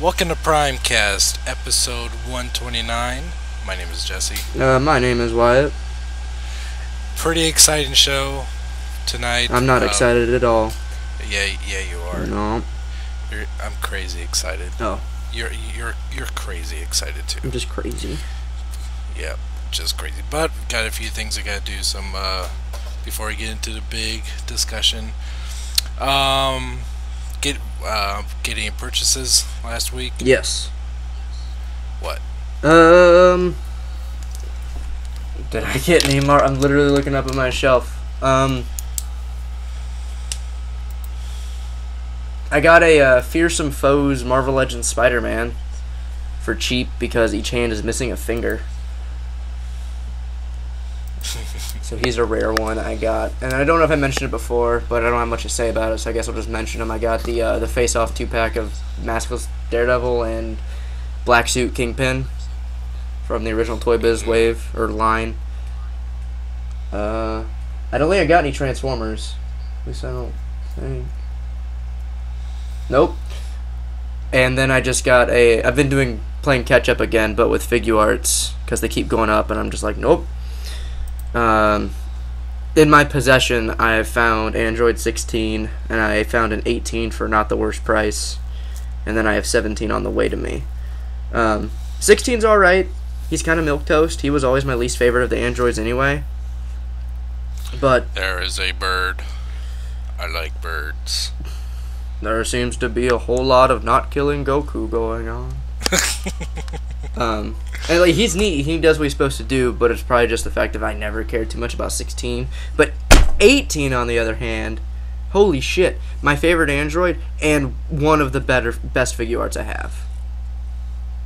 Welcome to Primecast, episode 129. My name is Jesse. My name is Wyatt. Pretty exciting show tonight. I'm not excited at all. Yeah, you are. No. I'm crazy excited. Oh. You're crazy excited too. I'm just crazy. Yeah, just crazy. But got a few things I gotta do some before we get into the big discussion. Get any purchases last week? Yes. What? Did I get any more? I'm literally looking up at my shelf. I got a Fearsome Foes Marvel Legends Spider-Man for cheap because each hand is missing a finger. So he's a rare one I got. And I don't know if I mentioned it before, but I don't have much to say about it, so I guess I'll just mention him. I got the face-off 2-pack of Maskless Daredevil and Black Suit Kingpin from the original Toy Biz wave, or line. I don't think I got any Transformers. At least I don't think. Nope. And then I just got I've been playing catch-up again, but with Figuarts, because they keep going up, and I'm just like, nope. In my possession, I have found Android 16, and I found an 18 for not the worst price, and then I have 17 on the way to me. 16's alright. He's kind of milquetoast. He was always my least favorite of the androids anyway. But there is a bird. I like birds. There seems to be a whole lot of not killing Goku going on. And like, he's neat. He does what he's supposed to do, but it's probably just the fact that I never cared too much about 16. But 18, on the other hand, holy shit, my favorite android and one of the best Figuarts I have.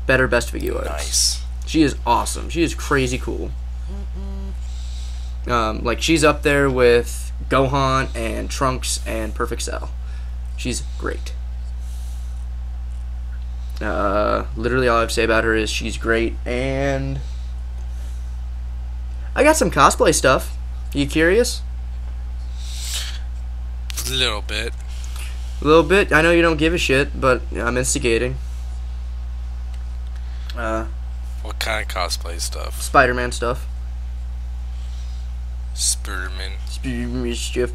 Best Figuarts. Nice. She is awesome. She is crazy cool. Like, she's up there with Gohan and Trunks and Perfect Cell. She's great. Literally all I have to say about her is she's great, and I got some cosplay stuff. You curious? A little bit. A little bit? I know you don't give a shit, but I'm instigating. What kind of cosplay stuff? Spider-Man stuff. Spider-Man stuff.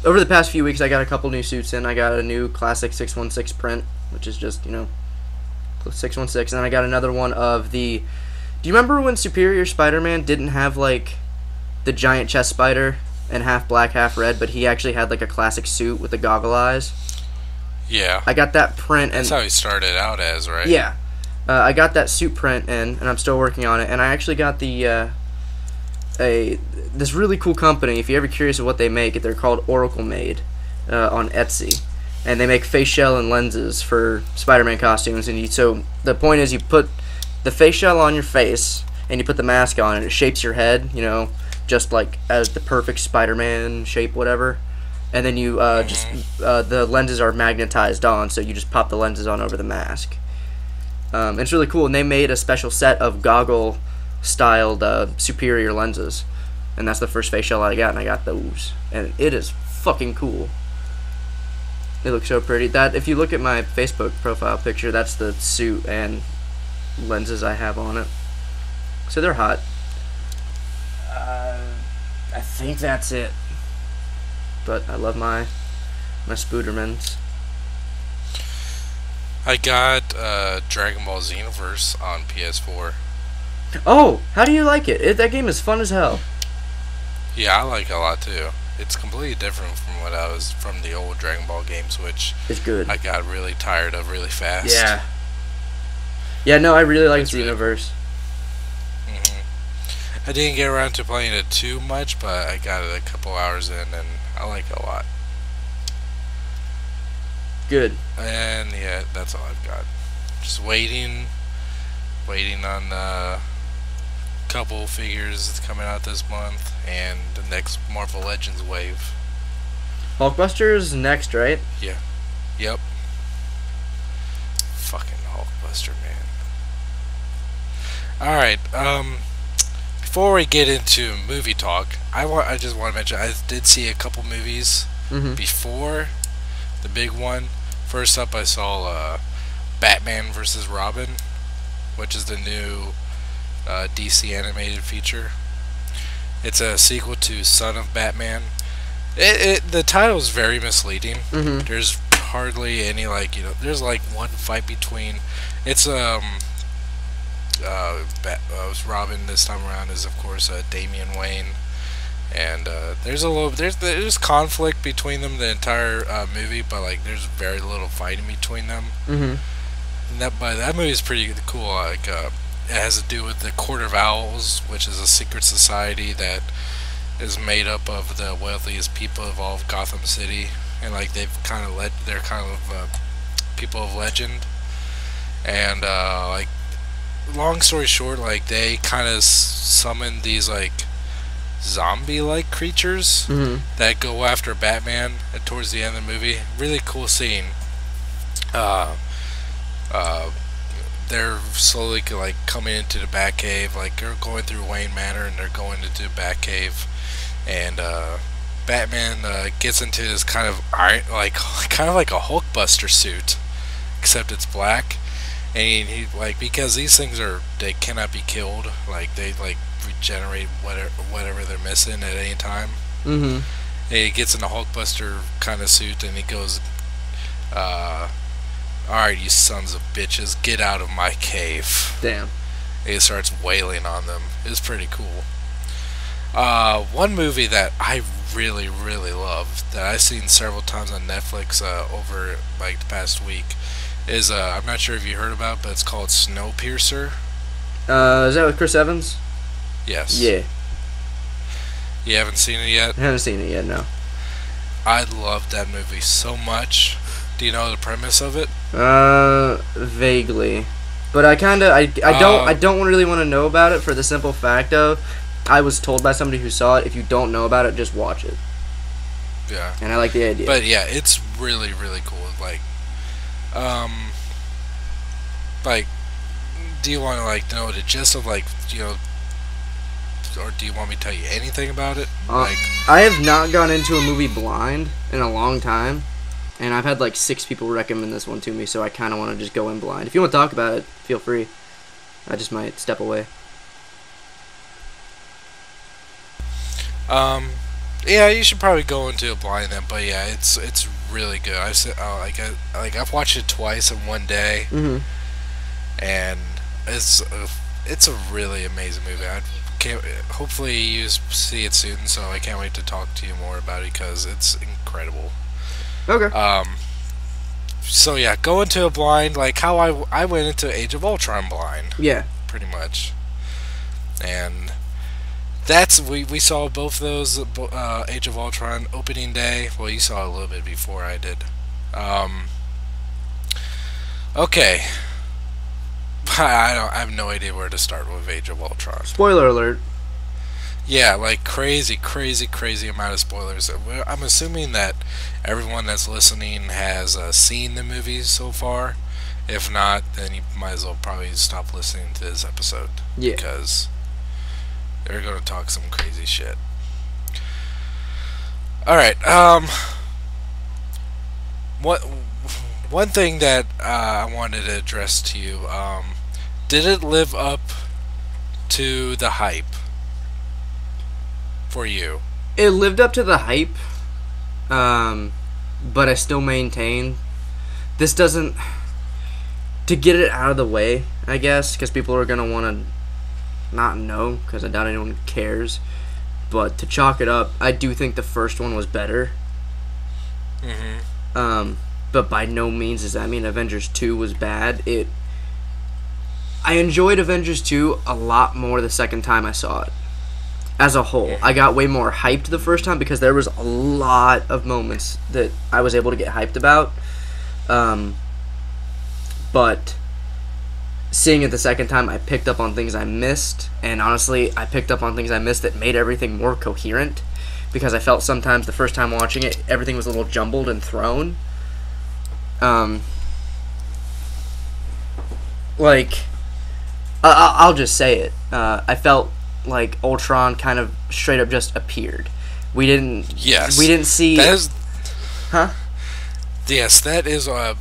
Over the past few weeks, I got a couple new suits in. I got a new classic 616 print, which is just, 616. And then I got another one of the... Do you remember when Superior Spider-Man didn't have, like, the giant chest spider and half black, half red, but he actually had, like, a classic suit with the goggle eyes? Yeah. I got that print. And that's how he started out as, right? Yeah. I got that suit print in, and I'm still working on it. And I actually got the... this really cool company. If you're ever curious of what they make, they're called Oracle Made on Etsy, and they make face shell and lenses for Spider-Man costumes. And so the point is, you put the face shell on your face and you put the mask on, and it shapes your head, just like as the perfect Spider-Man shape, whatever. And then you the lenses are magnetized on, so you just pop the lenses on over the mask. It's really cool, and they made a special set of goggle styled Superior lenses, and that's the first face shell I got, and I got those, and it is fucking cool. It looks so pretty. That, if you look at my Facebook profile picture, that's the suit and lenses I have on it, so they're hot. I think that's it, but I love my Spoodermans. I got Dragon Ball Xenoverse on PS4. Oh, how do you like it? That game is fun as hell. Yeah, I like it a lot too. It's completely different from the old Dragon Ball games, which it's good. I got really tired of really fast. Yeah. Yeah, no, I really like Xenoverse. I didn't get around to playing it too much, but I got it a couple hours in, and I like it a lot. Good. And yeah, that's all I've got. Just waiting on a couple figures coming out this month, and the next Marvel Legends wave. Hulkbuster's next, right? Yeah. Yep. Fucking Hulkbuster, man. Alright, before we get into movie talk, I just want to mention I did see a couple movies before the big one. First up, I saw Batman vs. Robin, which is the new DC animated feature. It's a sequel to Son of Batman. The title is very misleading. Mm-hmm. There's hardly any there's like one fight between. It's Robin this time around is of course Damian Wayne, and there's conflict between them the entire movie, but like there's very little fighting between them. Mm-hmm. And that movie is pretty cool. It has to do with the Court of Owls, which is a secret society that is made up of the wealthiest people of all of Gotham City, and like they're kind of people of legend, and like long story short, like they kind of summon these like zombie-like creatures that go after Batman towards the end of the movie. Really cool scene. They're slowly like coming into the Batcave. Like they're going through Wayne Manor and they're going into the Batcave, and Batman gets into this kind of like a Hulkbuster suit, except it's black. And he like, because these things they cannot be killed. Like they like regenerate whatever they're missing at any time. Mm-hmm. And he gets in a Hulkbuster kind of suit and he goes, "Alright, you sons of bitches, get out of my cave." Damn. And he starts wailing on them. It's pretty cool. One movie that I really, really love, that I've seen several times on Netflix over like the past week, is I'm not sure if you heard about it, but it's called Snowpiercer. Is that with Chris Evans? Yes. Yeah. You haven't seen it yet? I haven't seen it yet, no. I love that movie so much. Do you know the premise of it? Vaguely. But I don't really want to know about it for the simple fact of I was told by somebody who saw it, if you don't know about it, just watch it. Yeah. And I like the idea. But yeah, it's really, really cool. Like, do you want to like know the gist of like, or do you want me to tell you anything about it? I have not gone into a movie blind in a long time, and I've had like 6 people recommend this one to me, so I kind of want to just go in blind. If you want to talk about it, feel free. I just might step away. Yeah, you should probably go into it blind then. But yeah, it's really good. I've watched it twice in one day, and it's a really amazing movie. Hopefully you see it soon, so I can't wait to talk to you more about it because it's incredible. Okay. So yeah, go into it blind, like how I went into Age of Ultron blind. Yeah. Pretty much. And we saw both of those Age of Ultron opening day. Well, you saw it a little bit before I did. Okay. I have no idea where to start with Age of Ultron. Spoiler alert. Yeah, like crazy amount of spoilers. I'm assuming that everyone that's listening has seen the movies so far. If not, then you might as well probably stop listening to this episode. Yeah. Because they're going to talk some crazy shit. Alright, one thing that I wanted to address to you, did it live up to the hype for you? It lived up to the hype, but I still maintain this doesn't, to get it out of the way, I guess, because people are going to want to not know, because I doubt anyone cares, but to chalk it up, I do think the first one was better. But by no means does that mean Avengers 2 was bad. I enjoyed Avengers 2 a lot more the second time I saw it. As a whole, I got way more hyped the first time because there was a lot of moments that I was able to get hyped about. But seeing it the second time, I picked up on things I missed, and honestly, I picked up on things I missed that made everything more coherent, because I felt sometimes the first time watching it, everything was a little jumbled and thrown. I'll just say it. I felt like Ultron kind of straight up just appeared. We didn't. Yes. We didn't see. That is. Huh? Yes, that is a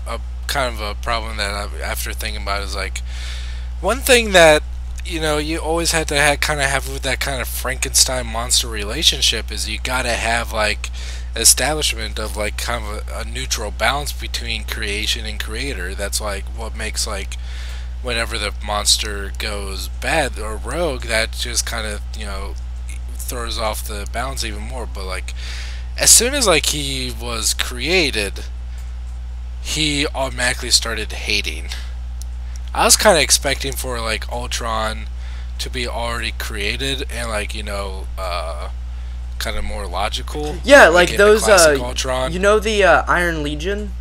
kind of a problem that after thinking about is like one thing that you always had to kind of have with that kind of Frankenstein monster relationship is you gotta have like establishment of like kind of a neutral balance between creation and creator. That's like what makes like whenever the monster goes bad or rogue, that just kind of throws off the balance even more. But like as soon as like he was created, he automatically started hating. I was kind of expecting for like Ultron to be already created and like kind of more logical. Yeah, like those Ultron. The Iron Legion.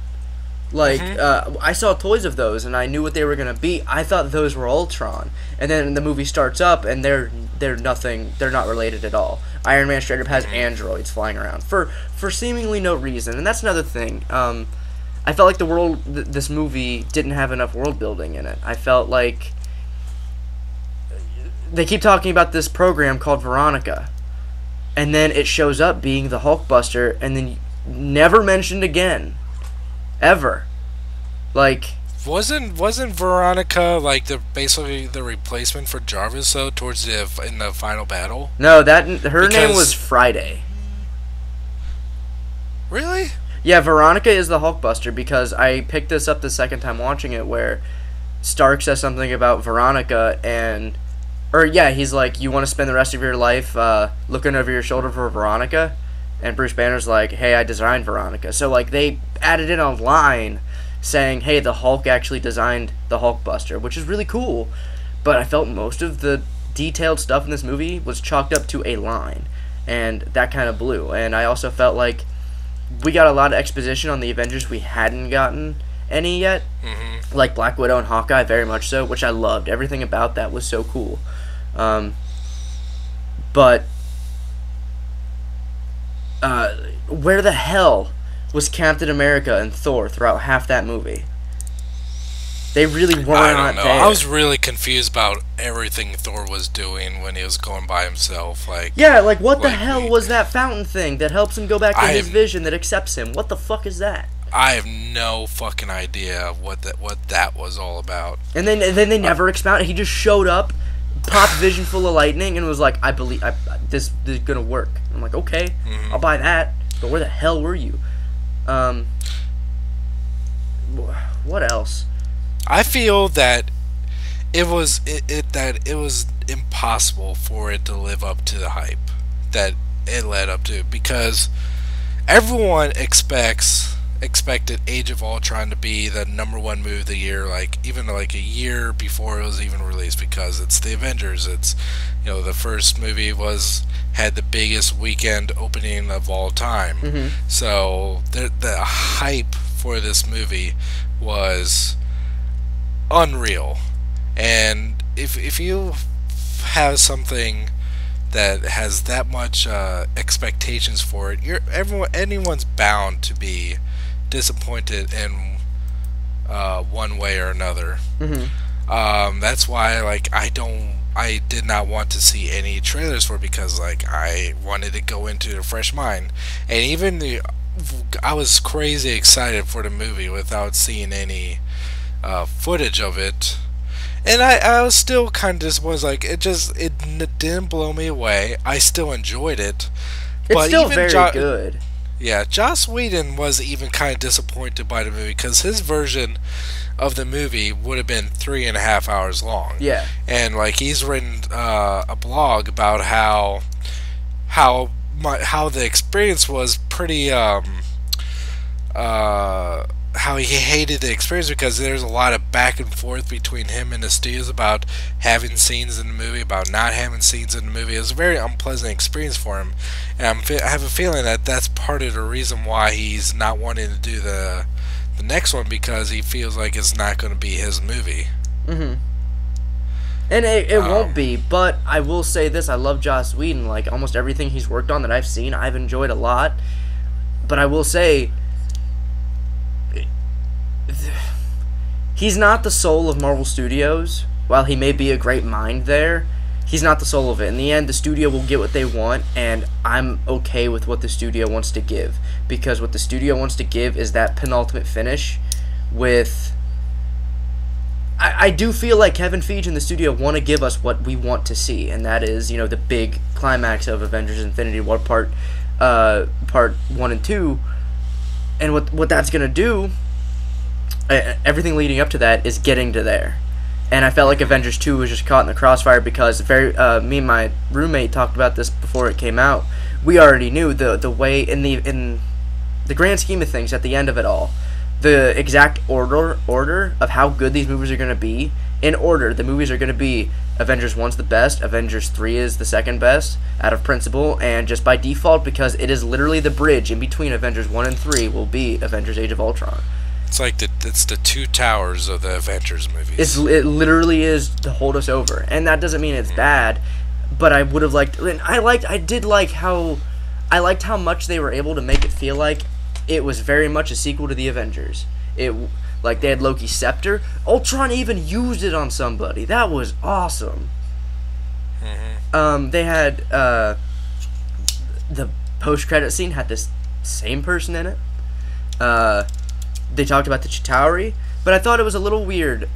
Like I saw toys of those and I knew what they were gonna be. I thought those were Ultron, and then the movie starts up and they're nothing. They're not related at all. Iron Man straight up has androids flying around for seemingly no reason, and that's another thing. I felt like the world, this movie didn't have enough world building in it. I felt like they keep talking about this program called Veronica, and then it shows up being the Hulkbuster, and then never mentioned again, ever. Like, wasn't Veronica like basically the replacement for Jarvis though in the final battle? No, her name was Friday. Really? Yeah, Veronica is the Hulkbuster because I picked this up the second time watching it where Stark says something about Veronica he's like, you want to spend the rest of your life looking over your shoulder for Veronica? And Bruce Banner's like, hey, I designed Veronica. So like they added in a line saying, hey, the Hulk actually designed the Hulkbuster, which is really cool. But I felt most of the detailed stuff in this movie was chalked up to a line, and that kind of blew. And I also felt like we got a lot of exposition on the Avengers we hadn't gotten any yet. Like Black Widow and Hawkeye, very much so, which I loved. Everything about that was so cool. But where the hell was Captain America and Thor throughout half that movie? They really weren't. I don't know. There. I was really confused about everything Thor was doing when he was going by himself. Like, yeah, like what the hell was that fountain thing that helps him go back to his vision that accepts him? What the fuck is that? I have no fucking idea what that was all about. And then they never expounded. He just showed up, popped Vision full of lightning, and was like, "I believe this is gonna work." I'm like, "Okay, I'll buy that." But where the hell were you? What else? I feel that it was impossible for it to live up to the hype that it led up to, because everyone expected Age of Ultron to be the #1 movie of the year, like even like a year before it was even released, because it's the Avengers. It's the first movie had the biggest weekend opening of all time. So the hype for this movie was unreal. And if you have something that has that much expectations for it, anyone's bound to be disappointed in one way or another. That's why like I did not want to see any trailers for it, because like I wanted to go into a fresh mind, and even I was crazy excited for the movie without seeing any footage of it. And I was still kind of was like, it didn't blow me away. I still enjoyed it. It's still very good. Yeah, Joss Whedon was even kind of disappointed by the movie, because his version of the movie would have been 3.5 hours long. Yeah. And like he's written a blog about how the experience was pretty how he hated the experience, because there's a lot of back and forth between him and the studios about having scenes in the movie, about not having scenes in the movie. It was a very unpleasant experience for him, and I have a feeling that that's part of the reason why he's not wanting to do the next one, because he feels like it's not going to be his movie. And it won't be, but I will say this: I love Joss Whedon. Like almost everything he's worked on that I've seen, I've enjoyed a lot. But I will say, he's not the soul of Marvel Studios. While he may be a great mind there, he's not the soul of it. In the end, the studio will get what they want, and I'm okay with what the studio wants to give, because what the studio wants to give is that penultimate finish with. I do feel like Kevin Feige and the studio want to give us what we want to see, and that is, you know, the big climax of Avengers Infinity War part 1 and 2, and what that's gonna do. Everything leading up to that is getting to there, and I felt like Avengers 2 was just caught in the crossfire because me and my roommate talked about this before it came out. We already knew the way in the grand scheme of things at the end of it all. The exact order of how good these movies are going to be. In order, the movies are going to be Avengers 1's the best, Avengers 3 is the second best, out of principle, and just by default, because it is literally the bridge in between Avengers 1 and 3 will be Avengers Age of Ultron. It's like it's the two towers of the Avengers movies. It literally is to hold us over, and that doesn't mean it's bad, but I would have liked, I liked how much they were able to make it feel like it was very much a sequel to the Avengers. Like they had Loki's scepter. Ultron even used it on somebody. That was awesome. They had the post-credit scene had this same person in it. They talked about the Chitauri, but I thought it was a little weird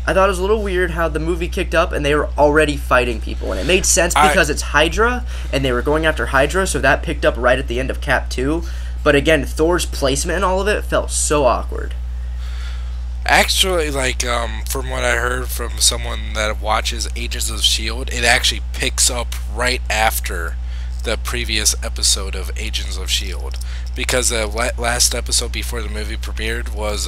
I thought it was a little weird how the movie kicked up and they were already fighting people. And it made sense because it's Hydra, and they were going after Hydra, so that picked up right at the end of Cap 2. But again, Thor's placement and all of it felt so awkward. Actually, like, from what I heard from someone that watches Agents of S.H.I.E.L.D., it actually picks up right after the previous episode of Agents of S.H.I.E.L.D. Because the last episode before the movie premiered was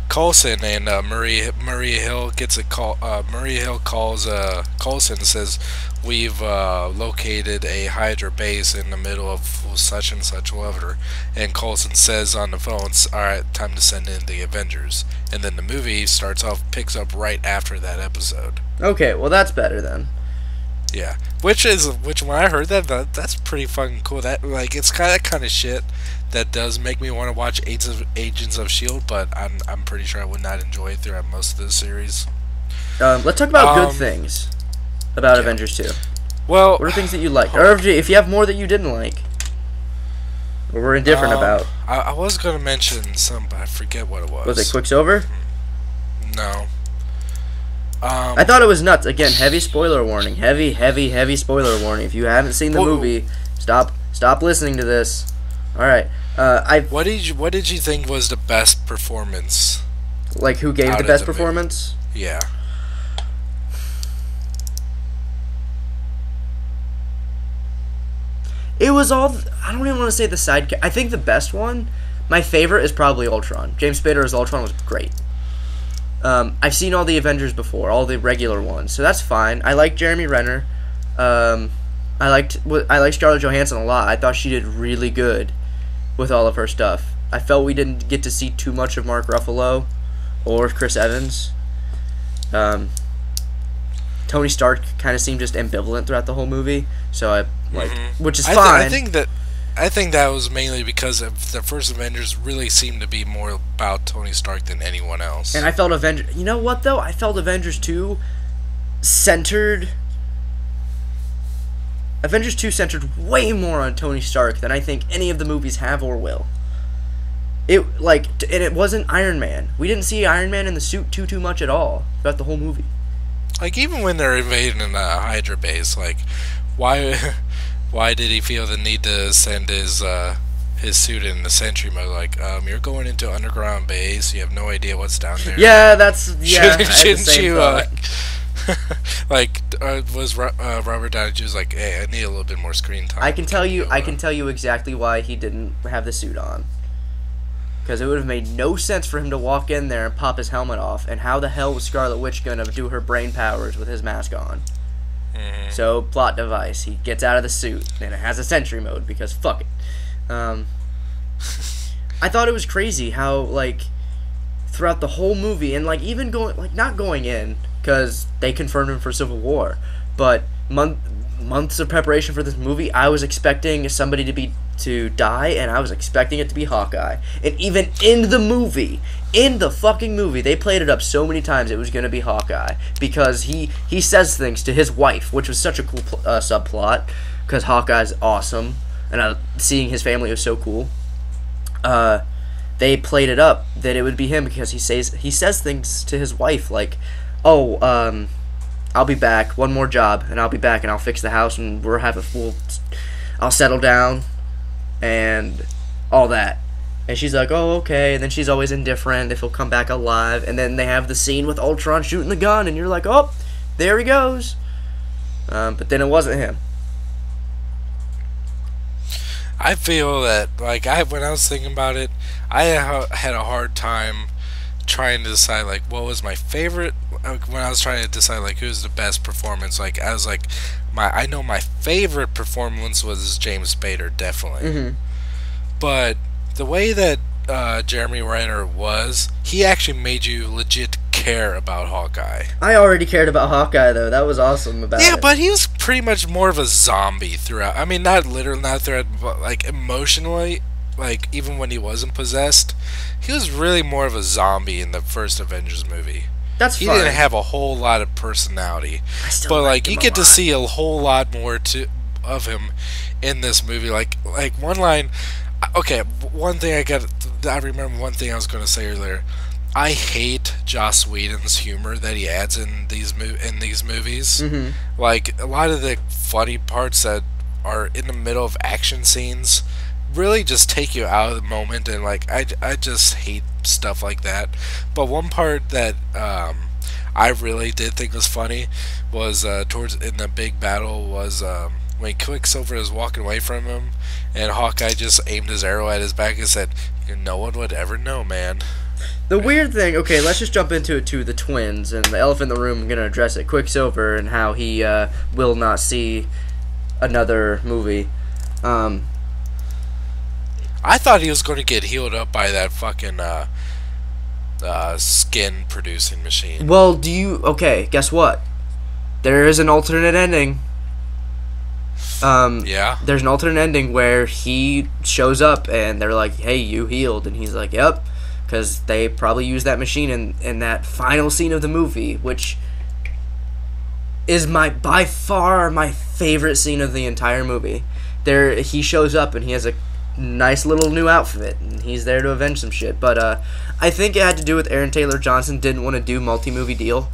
Coulson, and Maria Hill gets a call. Maria Hill calls Coulson and says, "We've located a Hydra base in the middle of such and such whatever." And Coulson says on the phone, "Alright, time to send in the Avengers." And then the movie picks up right after that episode. Okay, well that's better then. Yeah, which when I heard that's pretty fucking cool. That, like, it's kind of shit that does make me want to watch Agents of S.H.I.E.L.D., but I'm pretty sure I would not enjoy it throughout most of the series. Let's talk about good things about Avengers 2. Well, what are things that you liked? Or if you have more that you didn't like, or were indifferent about. I was going to mention some, but I forget what it was. Was it Quicksilver? No. I thought it was nuts. Again, heavy spoiler warning. Heavy spoiler warning. If you haven't seen the movie, stop listening to this. All right. What did you think was the best performance? Like, who gave the best performance? Movie? Yeah. It was all. I don't even want to say the side. I think the best one, my favorite, is probably Ultron. James Spader as Ultron was great. I've seen all the Avengers before, all the regular ones, so that's fine. I like Jeremy Renner. I like Scarlett Johansson a lot. I thought she did really good with all of her stuff. I felt we didn't get to see too much of Mark Ruffalo or Chris Evans. Tony Stark kind of seemed just ambivalent throughout the whole movie, so which is fine. I think that was mainly because of the first Avengers really seemed to be more about Tony Stark than anyone else. And I felt You know what though? I felt Avengers 2 centered way more on Tony Stark than I think any of the movies have or will. And it wasn't Iron Man. We didn't see Iron Man in the suit too much at all throughout the whole movie. Like, even when they're invading a Hydra base, like, why did he feel the need to send his suit in the sentry mode? Like, you're going into underground base, you have no idea what's down there. Yeah, shouldn't you? Was Robert Downey Jr. like, hey, I need a little bit more screen time. I can tell you exactly why he didn't have the suit on. Because it would have made no sense for him to walk in there and pop his helmet off. And how the hell was Scarlet Witch gonna do her brain powers with his mask on? Mm-hmm. So, plot device. He gets out of the suit, and it has a sentry mode, because fuck it. I thought it was crazy how, like, throughout the whole movie, and, like, even not going in, because they confirmed him for Civil War, but months of preparation for this movie, I was expecting somebody to die, and I was expecting it to be Hawkeye. And even in the fucking movie, they played it up so many times it was going to be Hawkeye, because he says things to his wife, which was such a cool subplot, because Hawkeye's awesome, and seeing his family was so cool. they played it up that it would be him because he says things to his wife like, "Oh, I'll be back. One more job, and I'll be back, and I'll fix the house, and I'll settle down, and all that." And she's like, "Oh, okay." And then she's always indifferent if he'll come back alive. And then they have the scene with Ultron shooting the gun, and you're like, "Oh, there he goes." But then it wasn't him. I feel that, like, when I was thinking about it, I had a hard time trying to decide, like, what was my favorite, when I was trying to decide, like, who's the best performance. Like, I was like, I know my favorite performance was James Spader, definitely. Mm-hmm. But the way that Jeremy Renner was, he actually made you legit care about Hawkeye. I already cared about Hawkeye, though. That was awesome about it. Yeah, but he was pretty much more of a zombie throughout. I mean, not literally, not throughout, but, like, emotionally, like, even when he wasn't possessed, he was really more of a zombie in the first Avengers movie. That's He fine. didn't have a whole lot of personality. But, like, you get to see a whole lot more of him in this movie. Like one line... Okay, one thing I remember one thing I was going to say earlier. I hate Joss Whedon's humor that he adds in these movies. Mm-hmm. Like, a lot of the funny parts that are in the middle of action scenes really just take you out of the moment, and, like, I just hate stuff like that. But one part that I really did think was funny was in the big battle was when Quicksilver was walking away from him, and Hawkeye just aimed his arrow at his back and said, "No one would ever know, man." The weird thing, okay, let's just jump into it too, the twins, and the elephant in the room, I'm going to address it, Quicksilver, and how he will not see another movie. I thought he was going to get healed up by that fucking skin-producing machine. Well, okay, guess what? There is an alternate ending. Yeah? There's an alternate ending where he shows up, and they're like, "Hey, you healed," and he's like, "Yep." Because they probably used that machine in that final scene of the movie, which is by far my favorite scene of the entire movie. He shows up and he has a nice little new outfit, and he's there to avenge some shit. But I think it had to do with Aaron Taylor Johnson didn't want to do multi-movie deal.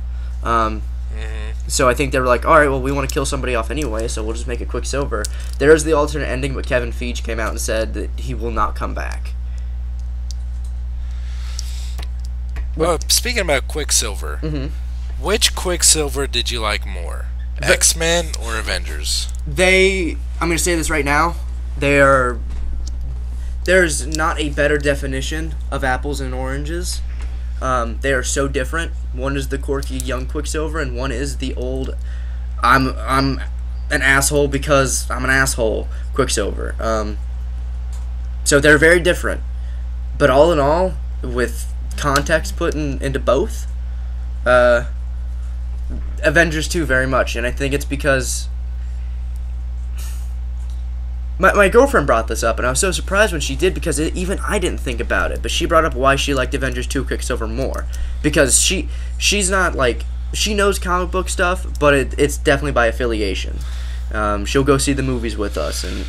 So I think they were like, all right, well, we want to kill somebody off anyway, so we'll just make it Quicksilver. There's the alternate ending, but Kevin Feige came out and said that he will not come back. Well, speaking about Quicksilver, which Quicksilver did you like more? X-Men or Avengers? I'm going to say this right now, there's not a better definition of apples and oranges. They are so different. One is the quirky young Quicksilver, and one is the old, I'm an asshole because I'm an asshole Quicksilver. So they're very different. But all in all, with context put into both, Avengers 2 very much, and I think it's because my girlfriend brought this up, and I was so surprised when she did, because even I didn't think about it, but she brought up why she liked Avengers 2 Quicksilver more, because she's not like, she knows comic book stuff, but it's definitely by affiliation. She'll go see the movies with us, and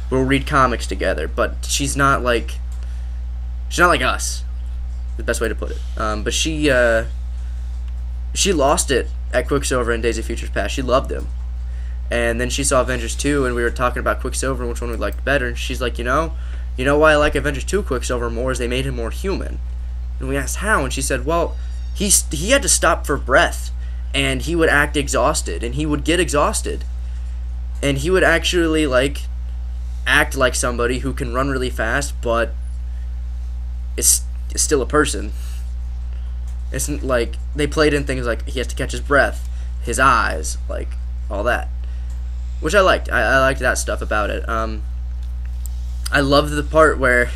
we'll read comics together, but she's not like us. The best way to put it. But she lost it at Quicksilver in Days of Futures Past. She loved him. And then she saw Avengers 2, and we were talking about Quicksilver and which one we liked better, and she's like, you know why I like Avengers 2 Quicksilver more is they made him more human. And we asked how, and she said, well, he had to stop for breath, and he would act exhausted, and he would get exhausted. And he would actually, act like somebody who can run really fast, but is still a person. It's like they played in things like he has to catch his breath, his eyes, all that, which I liked. I liked that stuff about it. I loved the part where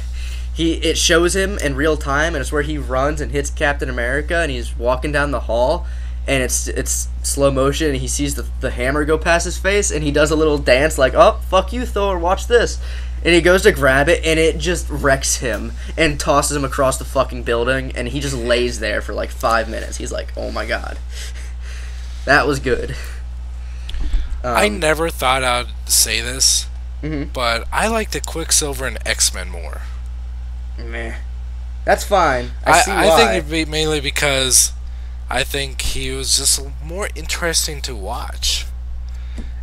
it shows him in real time, and it's where he runs and hits Captain America, and he's walking down the hall, and it's slow motion, and he sees the hammer go past his face, and he does a little dance like, "Oh, fuck you, Thor, watch this." And he goes to grab it, and it just wrecks him and tosses him across the fucking building, and he just lays there for 5 minutes. He's like, oh my god. That was good. I never thought I'd say this, but I like the Quicksilver and X-Men more. Meh. That's fine. I see I think why. it'd be mainly because I think he was just more interesting to watch.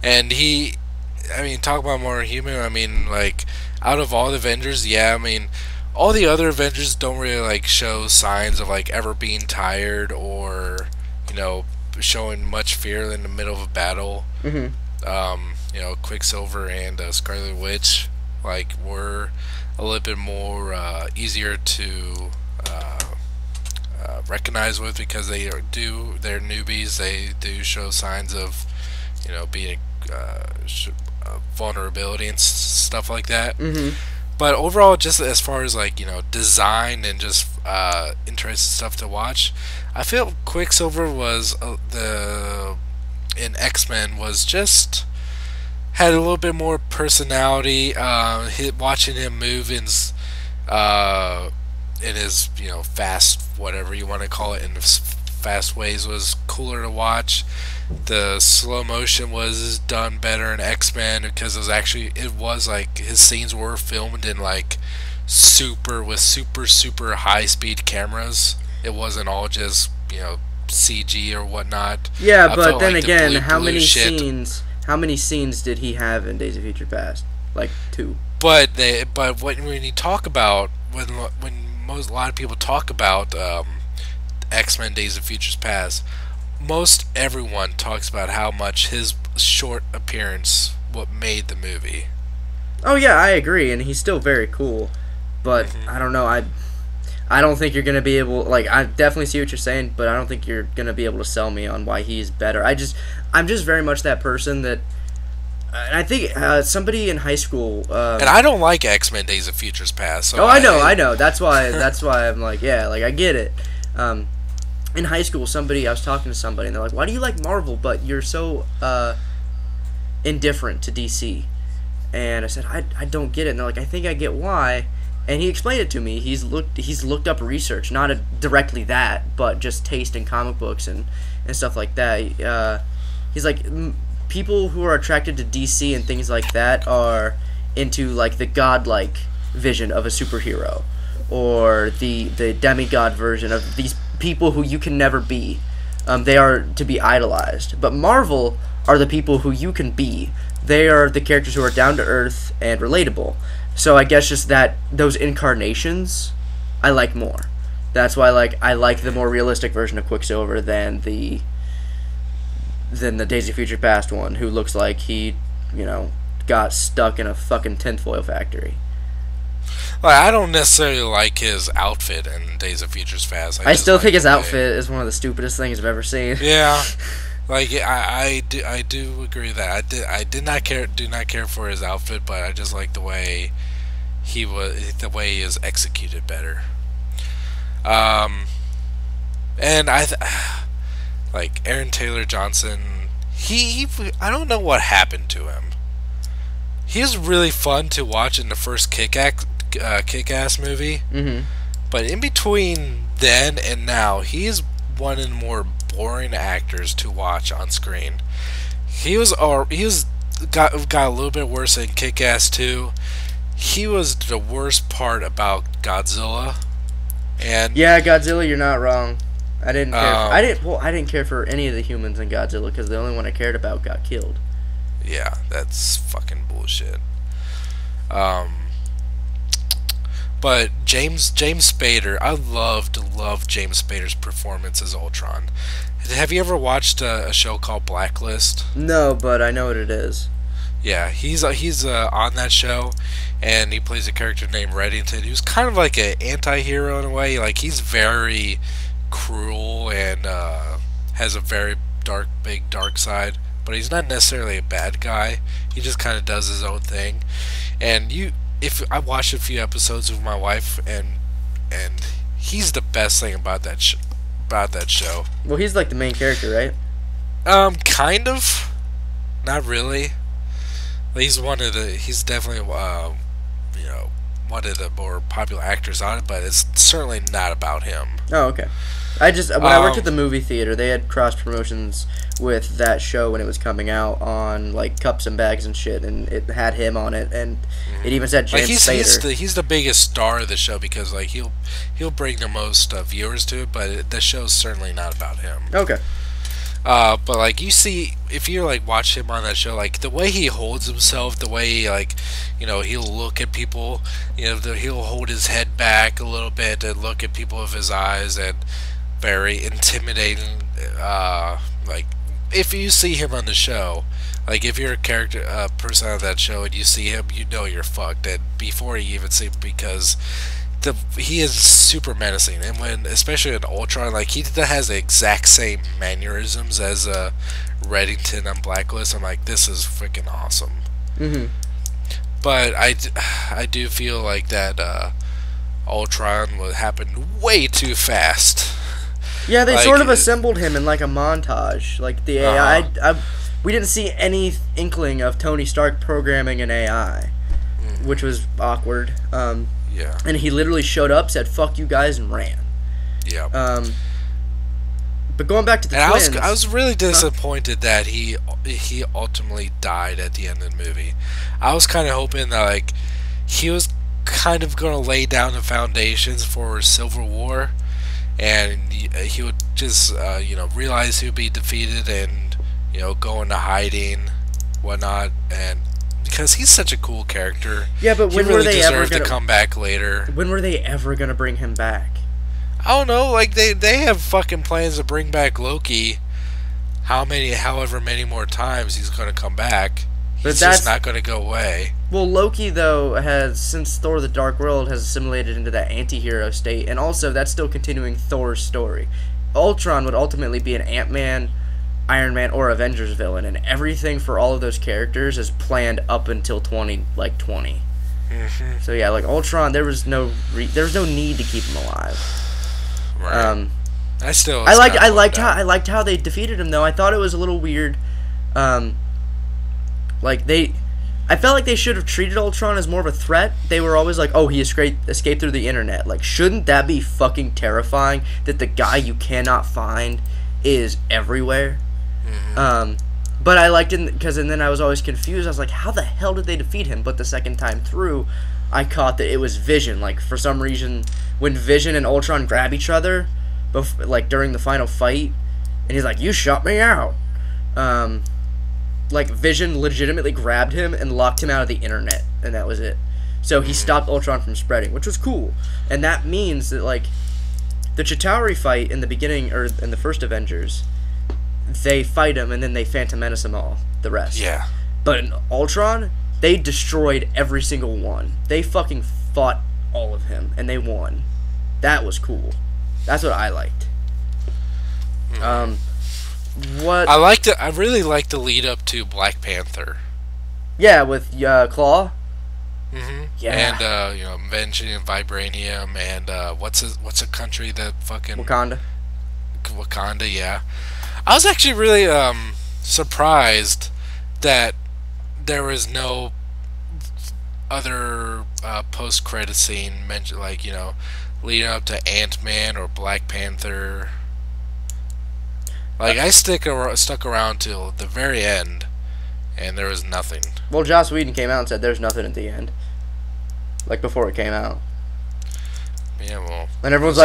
And I mean, talk about more human. I mean, like, out of all the Avengers, yeah, I mean, all the other Avengers don't really, like, show signs of, like, ever being tired or, you know, showing much fear in the middle of a battle. Hmm. You know, Quicksilver and Scarlet Witch, like, were a little bit more easier to recognize with because they're newbies. They do show signs of, you know, being vulnerability and stuff like that. Hmm. But overall, just as far as like, you know, design and just interesting stuff to watch, I feel Quicksilver was the in X-Men was just had a little bit more personality. Watching him move in his, you know, fast, whatever you want to call it, in his fast ways was cooler to watch. The slow motion was done better in X-Men because it was like his scenes were filmed in like super high speed cameras. It wasn't all just, you know, CG or whatnot. Yeah, I but felt then like again, blue shit. how many scenes did he have in Days of Future Past? Like 2. But when you talk about a lot of people talk about X-Men Days of Futures Past, most everyone talks about how much his short appearance what made the movie. Oh yeah, I agree, and he's still very cool. But I don't know. I don't think you're gonna be able. Like, I definitely see what you're saying, but I don't think you're gonna be able to sell me on why he's better. I'm just very much that person that. And I think somebody in high school. And I don't like X-Men Days of Futures Past. So Oh, I know. That's why. That's why I'm like, yeah, like I get it. In high school, I was talking to somebody, and they're like, "Why do you like Marvel, but you're so indifferent to DC?" And I said, "I don't get it." And they're like, "I think I get why." And he explained it to me. He's looked up research, not directly that, but just taste in comic books and stuff like that. He's like, people who are attracted to DC and things like that are into like the godlike vision of a superhero, or the demigod version of these people who you can never be. They are to be idolized. But Marvel are the people who you can be. They are the characters who are down to earth and relatable. So I guess just that those incarnations I like more. That's why I like the more realistic version of Quicksilver than the Days of Future Past one, who looks like he, you know, got stuck in a fucking tinfoil factory. Like, I don't necessarily like his outfit in Days of Futures Past. I still think his the way- outfit is one of the stupidest things I've ever seen. Yeah, like I do agree with that. I do not care for his outfit, but I just like the way the way he is executed better. And like Aaron Taylor Johnson, he I don't know what happened to him. He was really fun to watch in the first Kick-Ass movie, but in between then and now, he's one of the more boring actors to watch on screen. He got a little bit worse in Kick-Ass 2. He was the worst part about Godzilla, and Yeah, Godzilla, you're not wrong. I didn't care. I didn't care for any of the humans in Godzilla because the only one I cared about got killed. yeah, that's fucking bullshit. But James Spader, I loved James Spader's performance as Ultron. Have you ever watched a show called Blacklist? No, but I know what it is. Yeah, he's on that show, and he plays a character named Reddington, who's kind of like an anti-hero in a way. Like, he's very cruel and has a very big dark side, but he's not necessarily a bad guy. He just kind of does his own thing. And if I watched a few episodes with my wife, and he's the best thing about that show. Well, he's like the main character, right? Kind of, not really. He's definitely you know, one of the more popular actors on it, but it's certainly not about him. Oh, okay. When I worked at the movie theater, they had cross promotions with that show when it was coming out on like cups and bags and shit, and it had him on it, and it even said James Spader. He's the biggest star of the show because like he'll bring the most viewers to it, but the show's certainly not about him. Okay. But like you see, if you like watch him on that show, like the way he holds himself, the way he, like, you know, he'll look at people, you know, he'll hold his head back a little bit and look at people with his eyes, and very intimidating. Like if you see him on the show, like if you're a character person on that show and you see him, you know you're fucked. And before you even see him, because he is super menacing, and when especially in Ultron, like he has the exact same mannerisms as Reddington on Blacklist. I'm like, this is freaking awesome. Mm-hmm. But I do feel like that Ultron would happen way too fast. Yeah, they like, sort of assembled him in like a montage. Like the AI, we didn't see any inkling of Tony Stark programming an AI, which was awkward. Yeah. And he literally showed up, said "fuck you guys," and ran. Yeah. But going back to the twins, I was really disappointed that he ultimately died at the end of the movie. I was kind of hoping that like he was kind of going to lay down the foundations for Civil War, and he would just you know, realize he would be defeated and, you know, go into hiding, whatnot, and because he's such a cool character. Yeah, but when were they ever to come back later? When were they ever gonna bring him back? I don't know. Like they have fucking plans to bring back Loki. However many more times he's gonna come back. He's just not gonna go away. Well, Loki though has, since Thor: The Dark World, has assimilated into that anti-hero state, and also that's still continuing Thor's story. Ultron would ultimately be an Ant-Man, Iron Man, or Avengers villain, and everything for all of those characters is planned up until 2020. Mm-hmm. So yeah, like Ultron, there was no need to keep him alive. Right. I liked how they defeated him though. I thought it was a little weird. I felt like they should have treated Ultron as more of a threat. They were always like, "Oh, he escaped through the internet." Like, shouldn't that be fucking terrifying? That the guy you cannot find is everywhere. Mm-hmm. But I liked it because, and then I was always confused. I was like, how the hell did they defeat him? But the second time through, I caught that it was Vision. Like, for some reason, when Vision and Ultron grab each other, like during the final fight, and he's like, "You shut me out." Like Vision legitimately grabbed him and locked him out of the internet, and that was it. So he stopped Ultron from spreading, which was cool. And that means that like the Chitauri fight in the beginning, or in the first Avengers, they fight him and then they Phantom Menace them all, the rest. Yeah. But in Ultron, they destroyed every single one. They fucking fought all of him and they won. That was cool. That's what I liked. What I really liked the lead up to Black Panther. Yeah, with Claw. Mm-hmm. Yeah. And you know, Invention and Vibranium, and what's a country that fucking Wakanda, yeah. I was actually really surprised that there was no other post-credit scene mentioned, like, you know, leading up to Ant-Man or Black Panther. Like, I stuck around till the very end, and there was nothing. Well, Joss Whedon came out and said there's nothing at the end. Like, before it came out. Yeah, well... And everyone's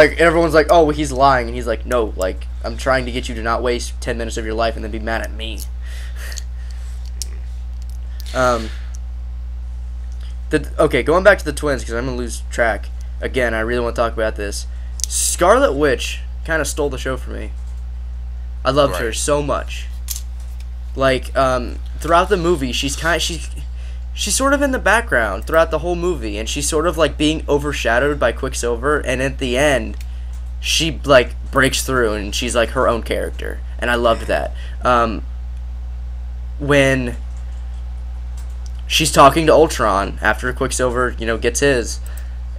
like, oh, well, he's lying. And he's like, no, like, I'm trying to get you to not waste 10 minutes of your life and then be mad at me. Okay, going back to the twins, because I'm going to lose track. Again, I really want to talk about this. Scarlet Witch kind of stole the show for me. I loved her so much. Like, throughout the movie, she's sort of in the background throughout the whole movie, and she's sort of like being overshadowed by Quicksilver, and at the end, she like breaks through and she's like her own character, and I loved that. When she's talking to Ultron after Quicksilver, you know, gets his,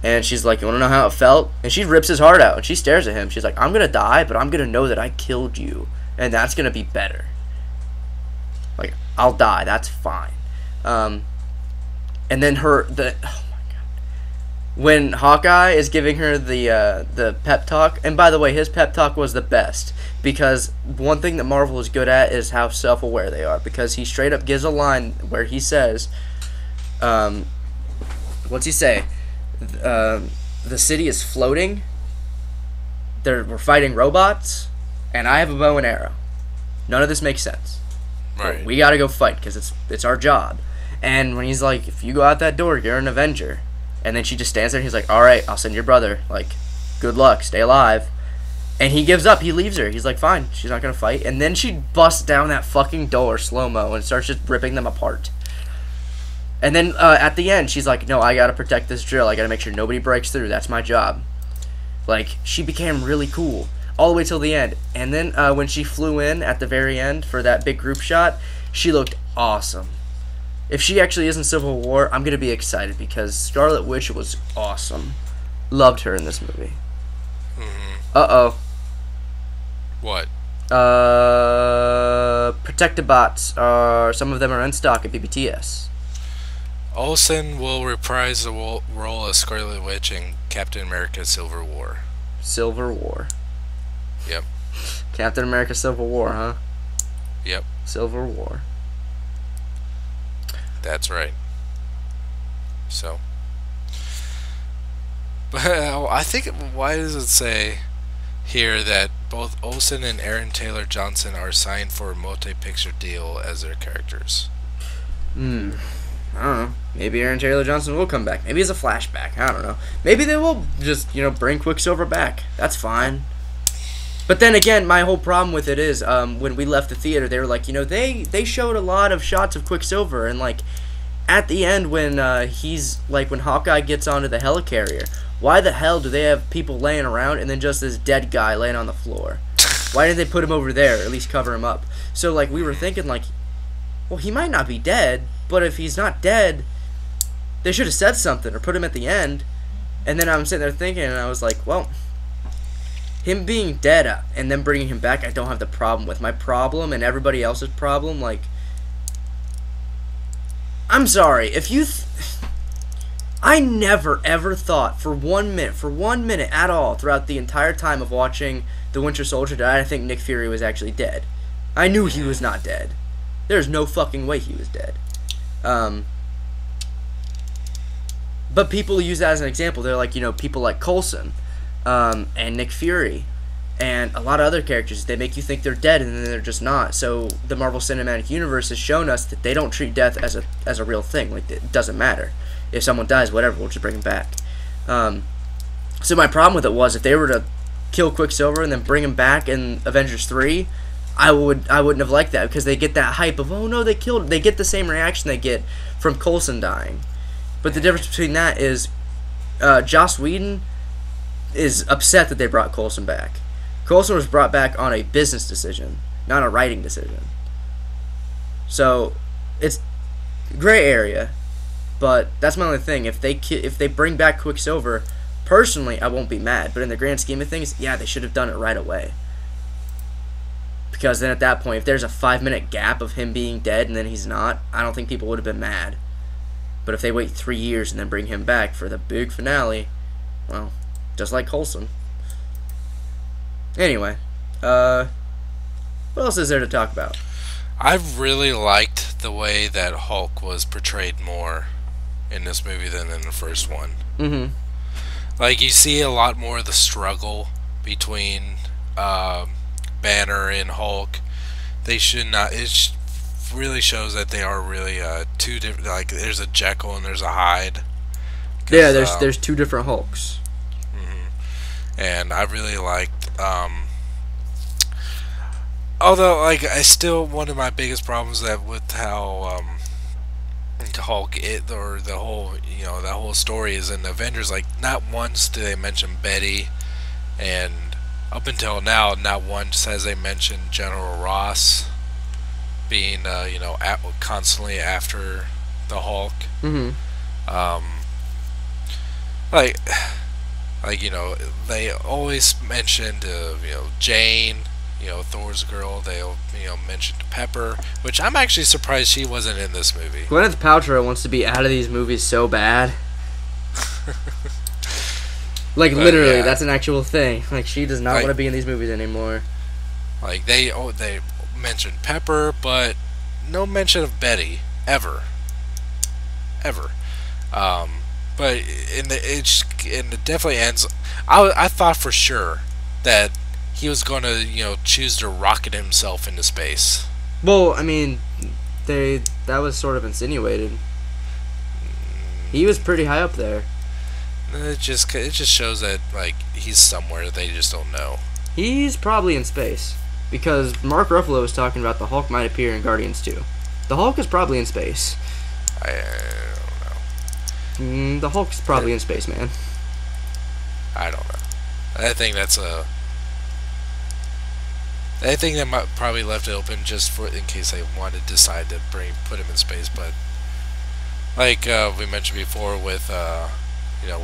and she's like, "You want to know how it felt?" And she rips his heart out, and she stares at him. She's like, "I'm gonna die, but I'm gonna know that I killed you, and that's gonna be better. Like, I'll die, that's fine." And then oh my god, when Hawkeye is giving her the pep talk, and by the way, his pep talk was the best, because one thing that Marvel is good at is how self-aware they are, because he straight up gives a line where he says, what's he say? The city is floating, we're fighting robots, and I have a bow and arrow. None of this makes sense. Right. But we gotta go fight, because it's our job. And when he's like, if you go out that door, you're an Avenger. And then she just stands there and he's like, alright, I'll send your brother. Like, good luck, stay alive. And he gives up, he leaves her. He's like, fine, she's not gonna fight. And then she busts down that fucking door slow-mo and starts just ripping them apart. And then at the end, she's like, no, I gotta protect this drill. I gotta make sure nobody breaks through. That's my job. Like, she became really cool all the way till the end. And then when she flew in at the very end for that big group shot, she looked awesome. If she actually is in Civil War, I'm going to be excited because Scarlet Witch was awesome. Loved her in this movie. Mm-hmm. Uh-oh. What? Protectobots. Some of them are in stock at BBTS. Olsen will reprise the role of Scarlet Witch in Captain America Civil War. Civil War. Yep. Captain America Civil War, huh? Yep. Civil War. That's right. So, but I think, why does it say here that both Olsen and Aaron Taylor Johnson are signed for a multi-picture deal as their characters? I don't know. Maybe Aaron Taylor Johnson will come back. Maybe it's a flashback. I don't know. Maybe they will just, bring Quicksilver back. That's fine. But then again, my whole problem with it is, when we left the theater, they were like, they showed a lot of shots of Quicksilver, and like, at the end when when Hawkeye gets onto the helicarrier, why the hell do they have people laying around and then just this dead guy laying on the floor? Why didn't they put him over there, or at least cover him up? So like, we were thinking like, well, he might not be dead, but if he's not dead, they should have said something or put him at the end. And then I'm sitting there thinking, and I was like, well, him being dead and then bringing him back, I don't have the problem with. My problem and everybody else's problem, like, I'm sorry, if you I never ever thought for 1 minute at all throughout the entire time of watching The Winter Soldier that I think Nick Fury was actually dead. I knew he was not dead. There's no fucking way he was dead. But people use that as an example. They're like, people like Coulson, and Nick Fury, and a lot of other characters, they make you think they're dead and then they're just not. So the Marvel Cinematic Universe has shown us that they don't treat death as a real thing. Like, it doesn't matter. If someone dies, whatever, we'll just bring them back. So my problem with it was, if they were to kill Quicksilver and then bring him back in Avengers 3, I wouldn't have liked that, because they get that hype of, oh no, they killed him. They get the same reaction they get from Coulson dying. But the difference between that is, Joss Whedon is upset that they brought Coulson back. Coulson was brought back on a business decision, not a writing decision. So, it's gray area, but that's my only thing. If they bring back Quicksilver, personally, I won't be mad. But in the grand scheme of things, yeah, they should have done it right away. Because then at that point, if there's a 5-minute gap of him being dead and then he's not, I don't think people would have been mad. But if they wait 3 years and then bring him back for the big finale, well, just like Coulson. Anyway, what else is there to talk about? I really liked the way that Hulk was portrayed more in this movie than in the first one. Mm-hmm. Like, you see a lot more of the struggle between Banner and Hulk. They should not. It really shows that they are really two different. Like, there's a Jekyll and there's a Hyde. Yeah, there's two different Hulks. Mm-hmm. And I really liked. Although, like, one of my biggest problems with how Hulk the whole that whole story is in Avengers. Like, not once do they mention Betty, and up until now, not once has they mentioned General Ross being constantly after the Hulk. Mm-hmm. They always mentioned Jane, Thor's girl. They mentioned Pepper, which I'm actually surprised she wasn't in this movie. Gwyneth Paltrow wants to be out of these movies so bad. Like, But, literally, yeah, that's an actual thing. Like, she does not like, want to be in these movies anymore. like they mentioned Pepper, but no mention of Betty ever. Um, but it definitely ends. I thought for sure that he was going to choose to rocket himself into space. Well, I mean, that was sort of insinuated. He was pretty high up there. It just shows that like he's somewhere they just don't know. He's probably in space. Because Mark Ruffalo was talking about the Hulk might appear in Guardians 2. The Hulk is probably in space. I don't know. The Hulk's probably in space, man. I don't know. I think that's a. I think they might probably left it open just for in case they wanted to decide to put him in space. But like we mentioned before, with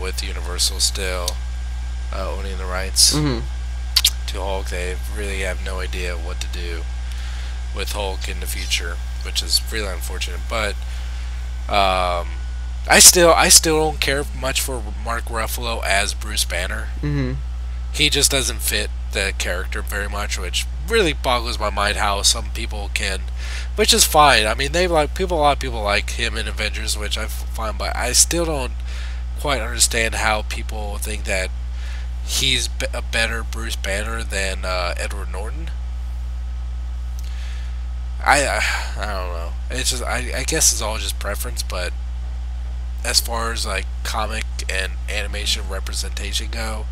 with Universal still owning the rights to Hulk, they really have no idea what to do with Hulk in the future, which is really unfortunate. But I still don't care much for Mark Ruffalo as Bruce Banner. He just doesn't fit the character very much, which really boggles my mind how some people can, which is fine. I mean, a lot of people like him in Avengers, which I find, but I still don't quite understand how people think that he's a better Bruce Banner than Edward Norton. I don't know. It's just I guess it's all just preference, but as far as like comic and animation representation go,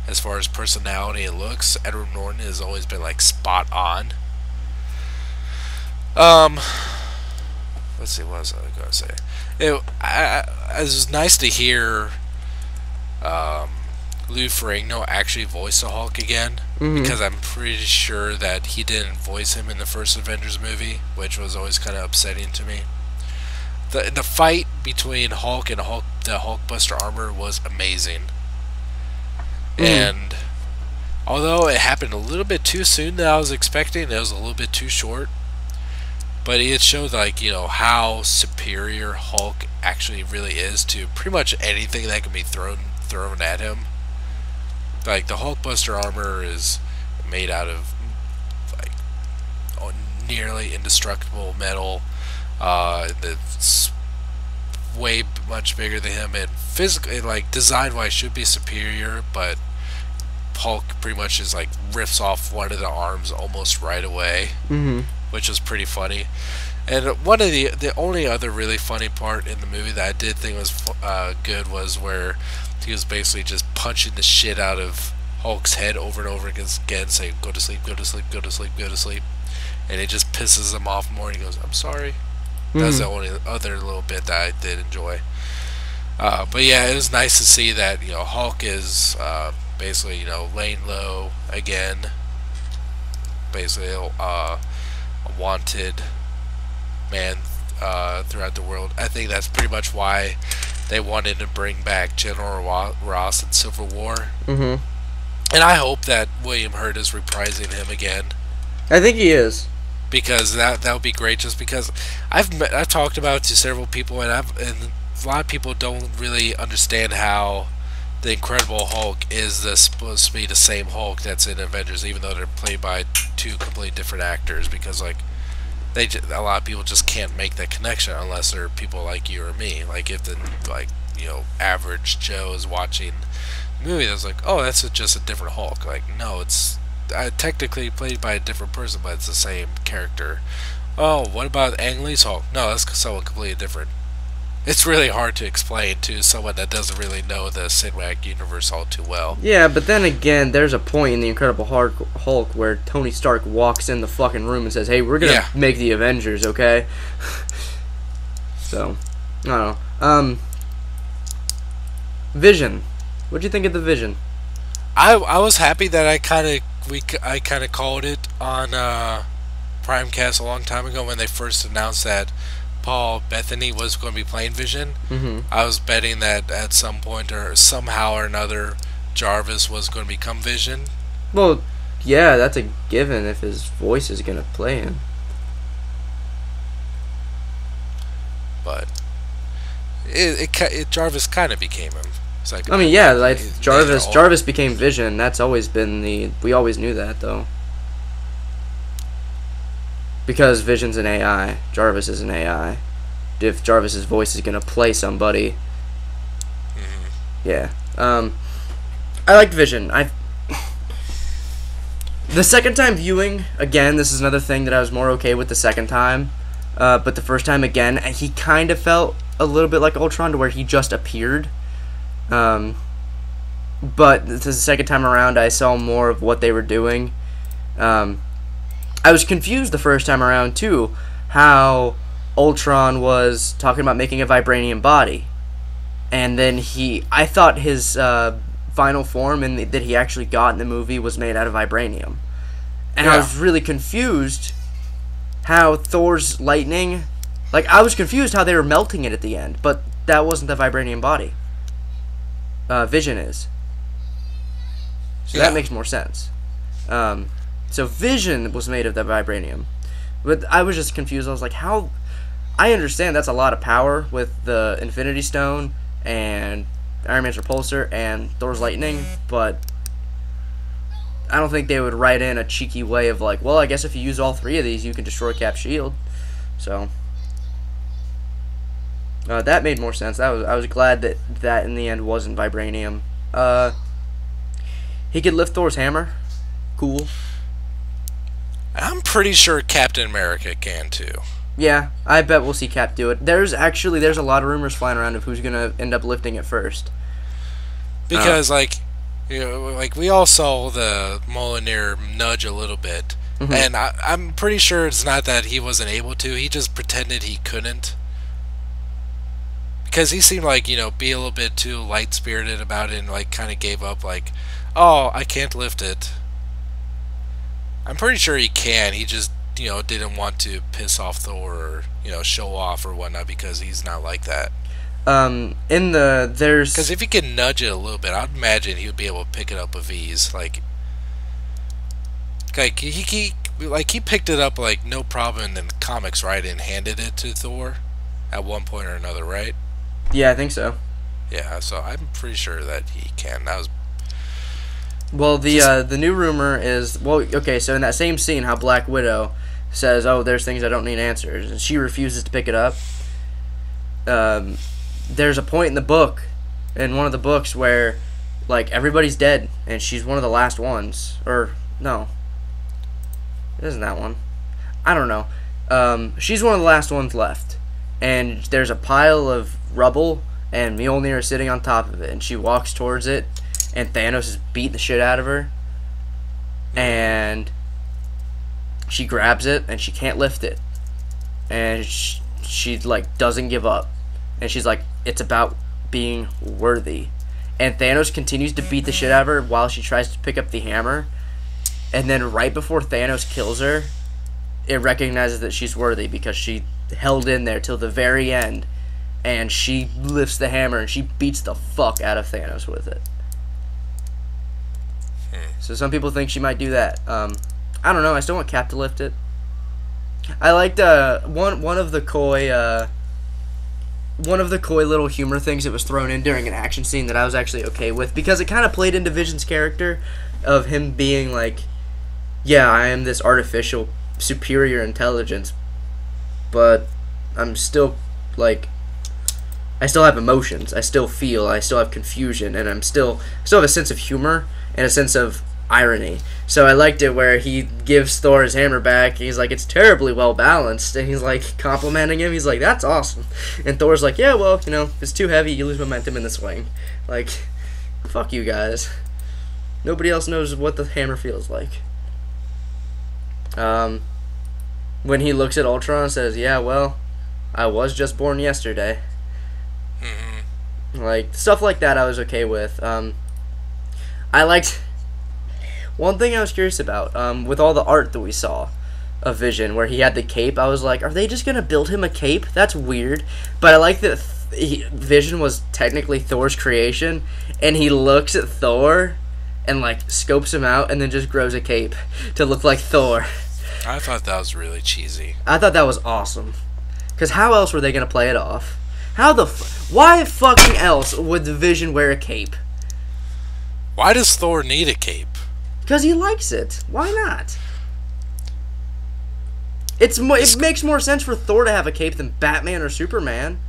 as far as personality and looks, Edward Norton has always been like spot on. Let's see, what was I gonna say? It was nice to hear Lou Ferrigno actually voice the Hulk again, because I'm pretty sure that he didn't voice him in the first Avengers movie, which was always kind of upsetting to me. The fight between Hulk and the Hulkbuster armor was amazing. And although it happened a little bit too soon than I was expecting, it was a little bit too short. But it showed like how superior Hulk actually really is to pretty much anything that can be thrown at him. Like the Hulkbuster armor is made out of like nearly indestructible metal. That's way much bigger than him, and physically, like design wise, should be superior, but Hulk pretty much is like rips off one of the arms almost right away, which was pretty funny. And one of the only other really funny part in the movie that I did think was good was where he was basically just punching the shit out of Hulk's head over and over again, saying "Go to sleep, go to sleep, go to sleep, go to sleep," and it just pisses him off more. And he goes, "I'm sorry." That's the only other little bit that I did enjoy. But yeah, it was nice to see that Hulk is basically laying low again. Basically, a wanted man throughout the world. I think that's pretty much why they wanted to bring back General Ross in Civil War. And I hope that William Hurt is reprising him again. I think he is. Because that would be great. Just because I've talked about it to several people, and a lot of people don't really understand how the Incredible Hulk is supposed to be the same Hulk that's in Avengers, even though they're played by two completely different actors. Because like a lot of people just can't make that connection unless they're people like you or me. Like if the average Joe is watching the movie, that's like, oh, that's just a different Hulk. Like no, it's technically played by a different person, but it's the same character. Oh, what about Ang Lee's Hulk? No, that's someone completely different. It's really hard to explain to someone that doesn't really know the cinematic universe all too well. Yeah, but then again, there's a point in the Incredible Hulk where Tony Stark walks in the fucking room and says, "Hey, we're gonna make the Avengers, okay?" So, I don't know. Vision. What'd you think of the Vision? I was happy that I kind of called it on Primecast a long time ago when they first announced that Paul Bettany was going to be playing Vision. I was betting that at some point or somehow or another Jarvis was going to become Vision. Well, yeah, that's a given if his voice is going to play him. But Jarvis kind of became him. It's like, I mean, yeah, like they're all- Jarvis became Vision. That's always been we always knew that though. Because Vision's an AI, Jarvis is an AI. If Jarvis's voice is gonna play somebody, yeah. I liked Vision. The second time viewing, again, this is another thing that I was more okay with the second time. But the first time, again, he kind of felt a little bit like Ultron, to where he just appeared. But the second time around, I saw more of what they were doing. I was confused the first time around, too, how Ultron was talking about making a vibranium body. And then I thought his final form that he actually got in the movie was made out of vibranium. And yeah. I was really confused how Thor's lightning... Like, I was confused how they were melting it at the end, but that wasn't the vibranium body. Vision is. So that makes more sense. So Vision was made of the vibranium. But I was just confused. I was like, how... I understand that's a lot of power with the Infinity Stone and Iron Man's repulsor and Thor's lightning, but I don't think they would write in a cheeky way of like, well, I guess if you use all three of these, you can destroy Cap's shield. So that made more sense. I was glad that in the end wasn't vibranium. He could lift Thor's hammer. Cool. I'm pretty sure Captain America can too. Yeah, I bet we'll see Cap do it. There's a lot of rumors flying around of who's gonna end up lifting it first. Because like we all saw the Mjolnir nudge a little bit, and I'm pretty sure it's not that he wasn't able to. He just pretended he couldn't. Because he seemed like, be a little bit too light-spirited about it and, like, kind of gave up, like, oh, I can't lift it. I'm pretty sure he can. He just, didn't want to piss off Thor or, show off or whatnot because he's not like that. Because if he could nudge it a little bit, I'd imagine he would be able to pick it up with ease. Like he picked it up, like, no problem in the comics, right, and handed it to Thor at one point or another, right? Yeah, I think so. Yeah, so I'm pretty sure that he can. That was... Well, the new rumor is... Well, okay, so in that same scene, how Black Widow says, oh, there's things I don't need answers, and she refuses to pick it up. There's a point in the book, in one of the books, where, like, everybody's dead, and she's one of the last ones. Or, no. It isn't that one. I don't know. She's one of the last ones left. And there's a pile of rubble, and Mjolnir is sitting on top of it, and she walks towards it, and Thanos is beating the shit out of her, and she grabs it, and she can't lift it, and she like, doesn't give up, and she's like, it's about being worthy, and Thanos continues to beat the shit out of her while she tries to pick up the hammer, and then right before Thanos kills her, it recognizes that she's worthy because she held in there till the very end, and she lifts the hammer and she beats the fuck out of Thanos with it. So some people think she might do that. I don't know. I still want Cap to lift it. I liked one of the coy little humor things that was thrown in during an action scene that I was actually okay with, because it kind of played into Vision's character of him being like, yeah, I am this artificial superior intelligence, but I'm still, like, I still have emotions, I still feel, I still have confusion, and I still have a sense of humor and a sense of irony. So I liked it where he gives Thor his hammer back, he's like, it's terribly well balanced, and he's like complimenting him, he's like, that's awesome, and Thor's like, yeah, well, if it's too heavy, you lose momentum in the swing. Like, fuck you guys. Nobody else knows what the hammer feels like. When he looks at Ultron and says, yeah, well, I was just born yesterday. Like, stuff like that I was okay with. I liked... One thing I was curious about, with all the art that we saw of Vision, where he had the cape, I was like, are they just going to build him a cape? That's weird. But I like that Vision was technically Thor's creation, and he looks at Thor and, like, scopes him out and then just grows a cape to look like Thor. I thought that was really cheesy. I thought that was awesome. Because how else were they going to play it off? Why fucking else would the Vision wear a cape? Why does Thor need a cape? Because he likes it. Why not? It makes more sense for Thor to have a cape than Batman or Superman.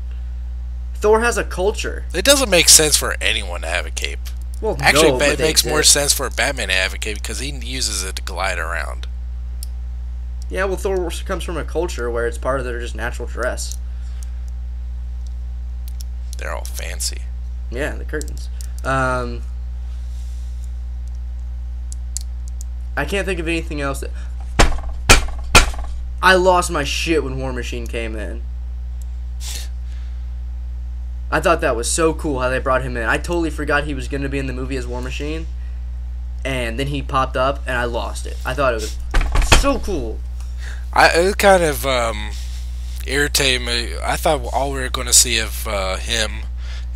Thor has a culture. It doesn't make sense for anyone to have a cape. Well, actually, no, it makes more sense for Batman to have a cape because he uses it to glide around. Yeah, well, Thor comes from a culture where it's part of their just natural dress. They're all fancy. Yeah, the curtains. I can't think of anything else that... I lost my shit when War Machine came in. I thought that was so cool how they brought him in. I totally forgot he was going to be in the movie as War Machine. And then he popped up, and I lost it. I thought it was so cool. It kind of irritated me. I thought all we were going to see of him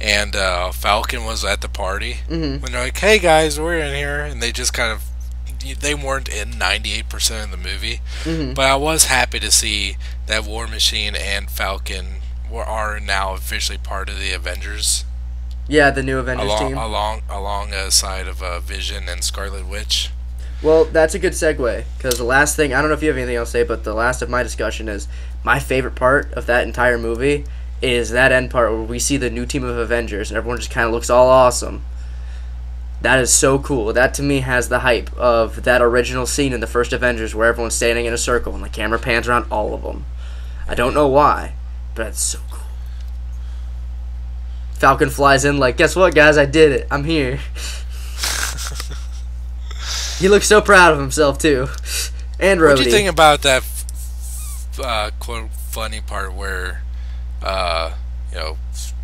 and Falcon was at the party. Mm-hmm. When they're like, hey guys, we're in here. And they just kind of... They weren't in 98% of the movie. Mm-hmm. But I was happy to see that War Machine and Falcon are now officially part of the Avengers. Yeah, the new Avengers team. Alongside of Vision and Scarlet Witch. Well, that's a good segue, because the last thing, I don't know if you have anything else to say, but the last of my discussion is, my favorite part of that entire movie is that end part where we see the new team of Avengers, and everyone just kind of looks all awesome. That is so cool. That, to me, has the hype of that original scene in the first Avengers where everyone's standing in a circle, and the camera pans around all of them. I don't know why, but it's so cool. Falcon flies in like, guess what, guys? I did it. I'm here. He looks so proud of himself, too. And Rhodey. What do you think about that quote funny part where,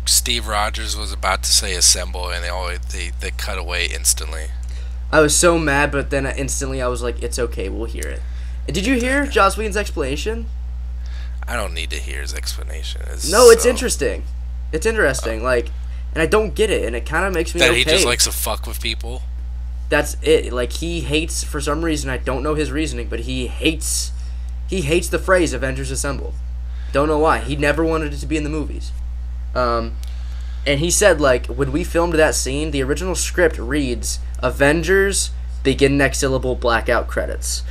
Steve Rogers was about to say assemble and they cut away instantly? I was so mad, but then instantly I was like, it's okay, we'll hear it. Did you hear Joss Whedon's explanation? I don't need to hear his explanation. It's interesting. It's interesting, and I don't get it, and it kind of makes me that okay. He just likes to fuck with people? That's it. Like, he hates, for some reason, I don't know his reasoning, but he hates the phrase Avengers Assemble. Don't know why. He never wanted it to be in the movies. And he said, when we filmed that scene, the original script reads, Avengers, begin next syllable, blackout credits.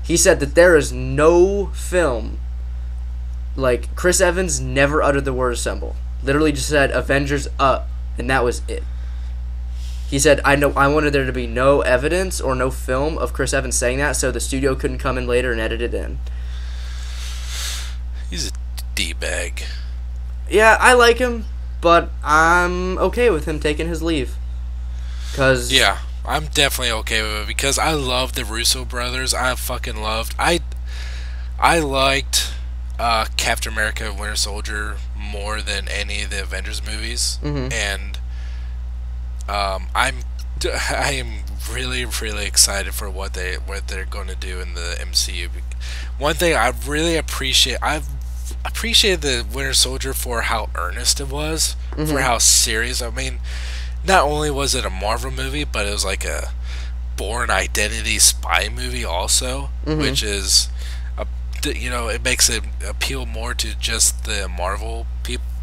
He said that there is no film, Chris Evans never uttered the word assemble. Literally just said, Avengers, and that was it. He said, I wanted there to be no evidence or no film of Chris Evans saying that, so the studio couldn't come in later and edit it in. He's a D-bag. Yeah, I like him, but I'm okay with him taking his leave. Yeah, I'm definitely okay with it, because I love the Russo brothers. I fucking loved... I liked Captain America and Winter Soldier more than any of the Avengers movies. Mm-hmm. And I am really, really excited for what they're going to do in the MCU. One thing I really appreciate, I've appreciated the Winter Soldier for how earnest it was, mm-hmm. for how serious. I mean, not only was it a Marvel movie, but it was like a Bourne Identity spy movie also, mm-hmm. which is, it makes it appeal more to just the Marvel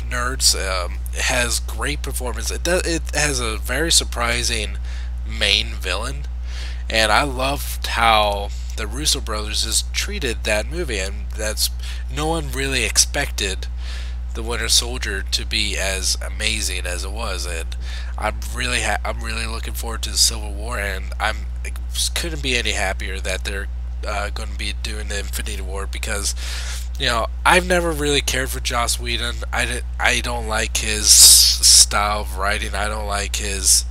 nerds. It has great performance. It has a very surprising main villain, and I loved how the Russo brothers just treated that movie, and no one really expected the Winter Soldier to be as amazing as it was, and I'm really looking forward to the Civil War, and couldn't be any happier that they're going to be doing the Infinity War, because I've never really cared for Joss Whedon. I don't like his style of writing. I don't like his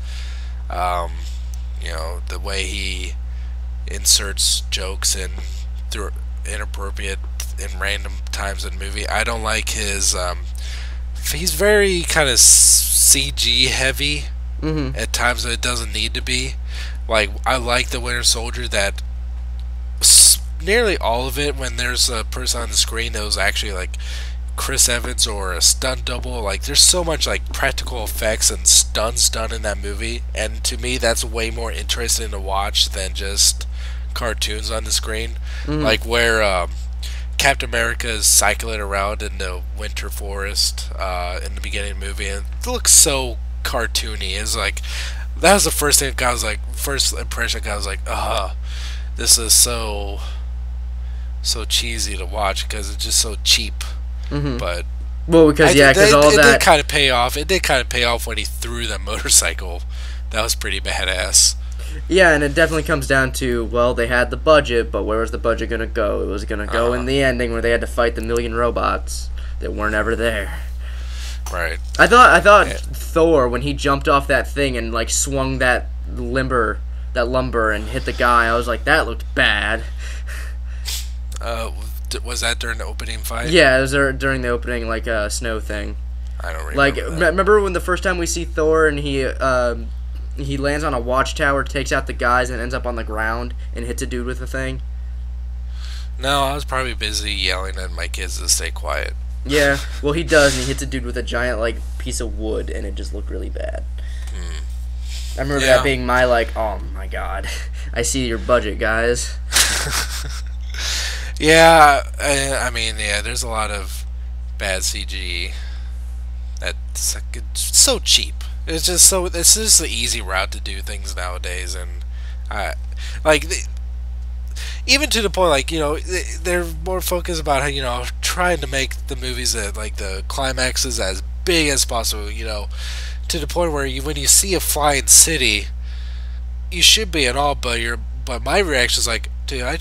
the way he inserts jokes in through inappropriate and random times in the movie. I don't like his he's very kind of CG heavy mm-hmm. at times that it doesn't need to be. I like the Winter Soldier that nearly all of it, when there's a person on the screen that was actually Chris Evans or a stunt double, there's so much practical effects and stunts done in that movie, and to me that's way more interesting to watch than just cartoons on the screen. Mm-hmm. Where Captain America is cycling around in the winter forest in the beginning of the movie, and it looks so cartoony. It's like that was the first thing I was like, first impression I was like, this is so cheesy to watch because it's just so cheap. Mm-hmm. But well, because all it that did kind of pay off. It did kind of pay off when he threw that motorcycle. That was pretty badass. Yeah, and it definitely comes down to, well, they had the budget, but where was the budget going to go? It was going to go in the ending where they had to fight the million robots that weren't ever there. Right. I thought Thor, when he jumped off that thing and like swung that lumber and hit the guy, I was like, that looked bad. Was that during the opening fight? Yeah, it was during the opening like snow thing. I don't remember. Like, remember when the first time we see Thor and he lands on a watchtower, takes out the guys, and ends up on the ground and hits a dude with a thing? No, I was probably busy yelling at my kids to stay quiet. Yeah, well, he does, and he hits a dude with a giant, like, piece of wood, and it just looked really bad. I remember that being my, like, oh my god, I see your budget, guys. Yeah, I mean, there's a lot of bad CG. That's like, it's so cheap. It's just the easy route to do things nowadays, and even to the point, like, you know, they're more focused about how, you know, trying to make the movies that, like, the climaxes as big as possible, you know, to the point where when you see a flying city, you should be in awe, but my reaction is like, dude, I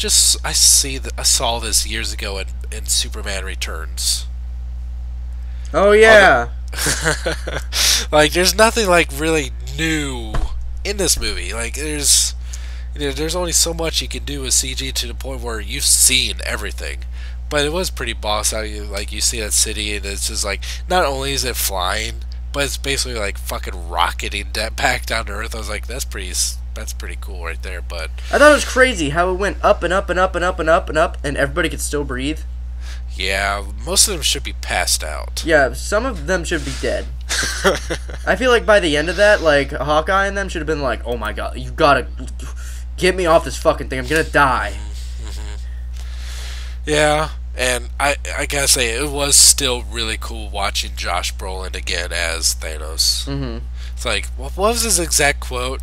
saw this years ago in Superman Returns. Oh yeah. Like, there's nothing like really new in this movie. Like, there's only so much you can do with CG to the point where you've seen everything. But it was pretty boss out. Like, you see that city, and it's just like, not only is it flying, but it's basically like fucking rocketing back down to Earth. I was like, that's pretty cool right there. But I thought it was crazy how it went up and up and up and up and up and up, and everybody could still breathe. Yeah, most of them should be passed out. Yeah, some of them should be dead. I feel like by the end of that, like, Hawkeye and them should have been like, oh my god, you gotta get me off this fucking thing, I'm gonna die. Yeah, and I gotta say, it was still really cool watching Josh Brolin again as Thanos. It's like, what was his exact quote?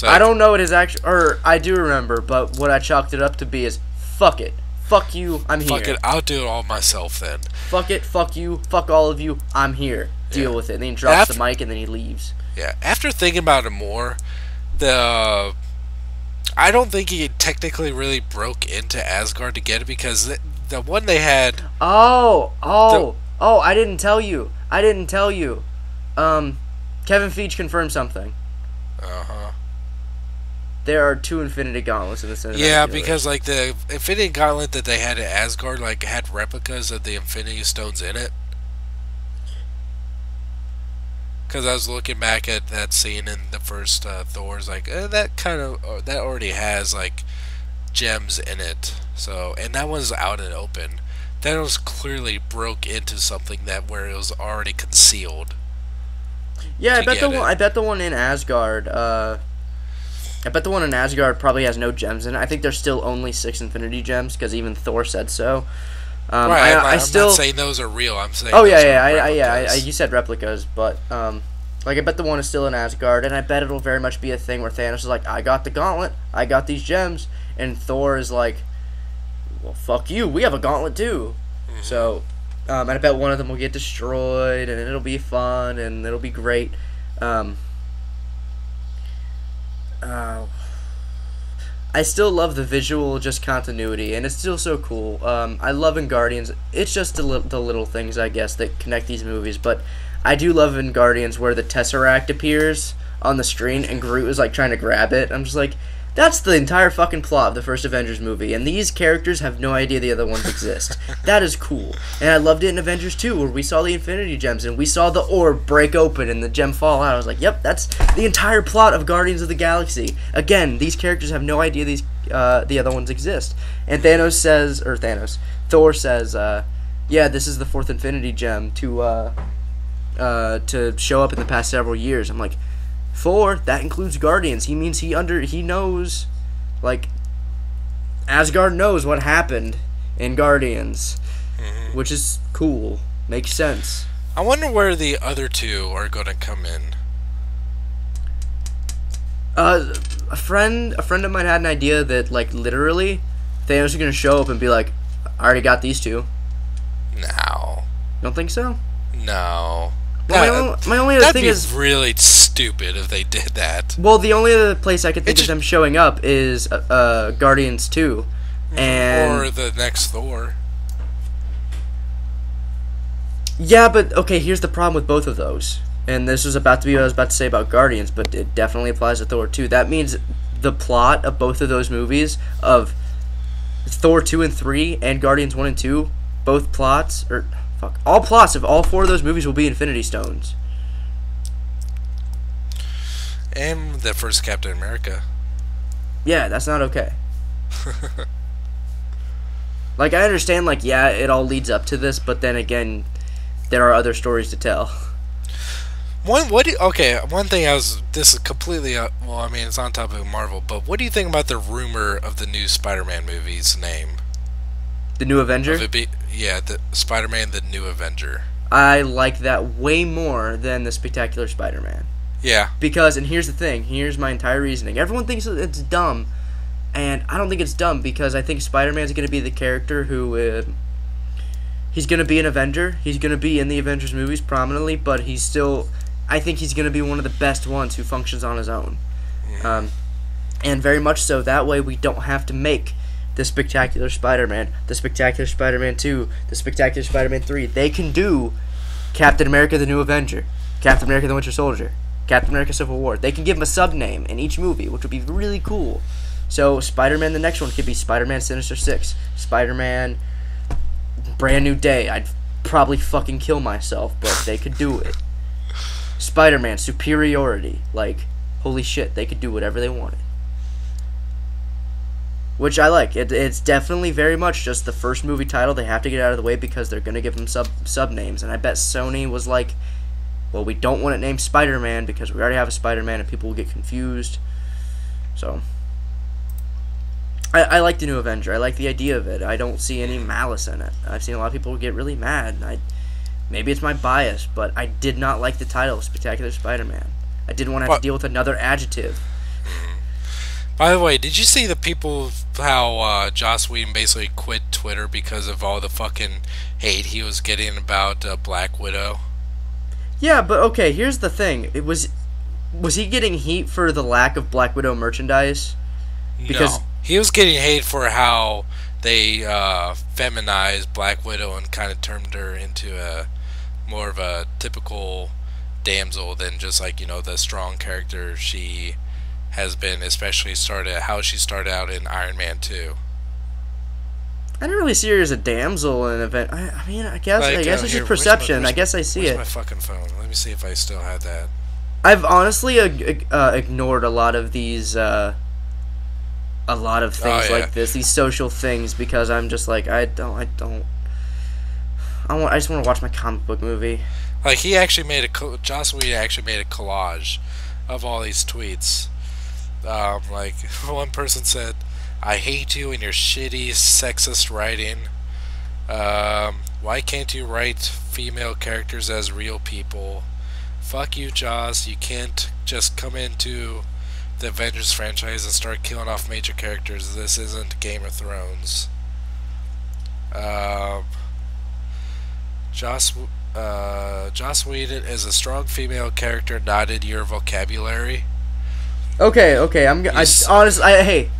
Like, I don't know what his actual, or I do remember, but what I chalked it up to be is, fuck it. Fuck you, I'm here. Fuck it, I'll do it all myself then. Fuck it, fuck you, fuck all of you, I'm here. Deal with it. And then he drops the mic and then he leaves. Yeah, after thinking about it more, I don't think he technically really broke into Asgard to get it, because the one they had... I didn't tell you. Kevin Feige confirmed something. There are 2 Infinity Gauntlets in the cinematic universe. Because like the Infinity Gauntlet that they had at Asgard, like, had replicas of the Infinity Stones in it. Because I was looking back at that scene in the first Thor's, like, that already has like gems in it. So, and that one's out and open. Thanos clearly broke into something where it was already concealed. Yeah, I bet the one in Asgard. I bet the one in Asgard probably has no gems in it. I think there's still only 6 Infinity Gems, because even Thor said so. Right, I'm not saying those are real. I'm saying you said replicas, but like, I bet the one is still in Asgard, and I bet it'll very much be a thing where Thanos is like, I got the gauntlet, I got these gems, and Thor is like, well, fuck you, we have a gauntlet too. So, and I bet one of them will get destroyed, and it'll be fun, and it'll be great. I still love the visual, just continuity, and it's still so cool. I love in Guardians, it's just the little things, I guess, that connect these movies, but I do love in Guardians where the Tesseract appears on the screen and Groot is like trying to grab it. I'm just like, that's the entire fucking plot of the first Avengers movie, and these characters have no idea the other ones exist. That is cool. And I loved it in Avengers 2, where we saw the Infinity Gems, and we saw the orb break open and the gem fall out. I was like, yep, that's the entire plot of Guardians of the Galaxy. Again, these characters have no idea the other ones exist. And Thor says, yeah, this is the 4th Infinity Gem to show up in the past several years. I'm like, Thor, that includes Guardians. He means he knows, like, Asgard knows what happened in Guardians, Mm-hmm. which is cool. Makes sense. I wonder where the other two are going to come in. A friend of mine had an idea that, like, literally, Thanos is gonna show up and be like, "I already got these two." No. Don't think so? No. Well, my only other That'd thing be is, really stupid if they did that. well, the only other place I could think It of them showing up is Guardians 2, and Or the next Thor. yeah, but okay, here's the problem with both of those. And this was about to be what I was about to say about Guardians, but it definitely applies to Thor 2. That means the plot of both of those movies, of Thor 2 and 3 and Guardians 1 and 2, both plots, or fuck, all plots of all four of those movies will be Infinity Stones. And the first Captain America. Yeah, that's not okay. Like, I understand, like, yeah, it all leads up to this, but then again, there are other stories to tell. One thing this is completely, well, I mean, it's on top of Marvel, but what do you think about the rumor of the new Spider-Man movie's name? The New Avenger? The Spider-Man, the New Avenger. I like that way more than the Spectacular Spider-Man. Yeah. Because, and here's the thing, here's my entire reasoning. Everyone thinks it's dumb, and I don't think it's dumb, because I think Spider-Man's going to be the character who, he's going to be an Avenger, he's going to be in the Avengers movies prominently, but he's still, I think he's going to be one of the best ones who functions on his own. And very much so, that way we don't have to make the Spectacular Spider-Man, the Spectacular Spider-Man 2, the Spectacular Spider-Man 3. They can do Captain America the New Avenger, Captain America the Winter Soldier, Captain America Civil War. They can give him a sub-name in each movie, which would be really cool. So Spider-Man, the next one, could be Spider-Man Sinister Six, Spider-Man Brand New Day. I'd probably fucking kill myself, but they could do it. Spider-Man Superiority. Like, holy shit, they could do whatever they wanted. Which I like. It's definitely very much just the first movie title they have to get out of the way because they're going to give them sub-names. And I bet Sony was like, well, we don't want it named Spider-Man because we already have a Spider-Man and people will get confused. So, I like the New Avenger. I like the idea of it. I don't see any malice in it. I've seen a lot of people get really mad. Maybe it's my bias, but I did not like the title of Spectacular Spider-Man. I didn't want to have to deal with another adjective. By the way, did you see the people, how Joss Whedon basically quit Twitter because of all the fucking hate he was getting about Black Widow? Yeah, but okay, here's the thing. Was he getting heat for the lack of Black Widow merchandise? Because no. He was getting hate for how they feminized Black Widow and kind of turned her into a more of a typical damsel than just like, you know, the strong character she has been, especially how she started out in Iron Man 2. I didn't really see her as a damsel in an event. I mean, I guess it's just perception. I guess I see it. Where's my fucking phone? Let me see if I still have that. I've honestly ignored a lot of these, a lot of things like this, these social things, because I'm just like, I just want to watch my comic book movie. Like, he actually made Joss Whedon actually made a collage of all these tweets. Like, one person said, I hate you and your shitty sexist writing. Why can't you write female characters as real people? Fuck you, Joss. You can't just come into the Avengers franchise and start killing off major characters. This isn't Game of Thrones. Joss Whedon is a strong female character not in your vocabulary. Okay,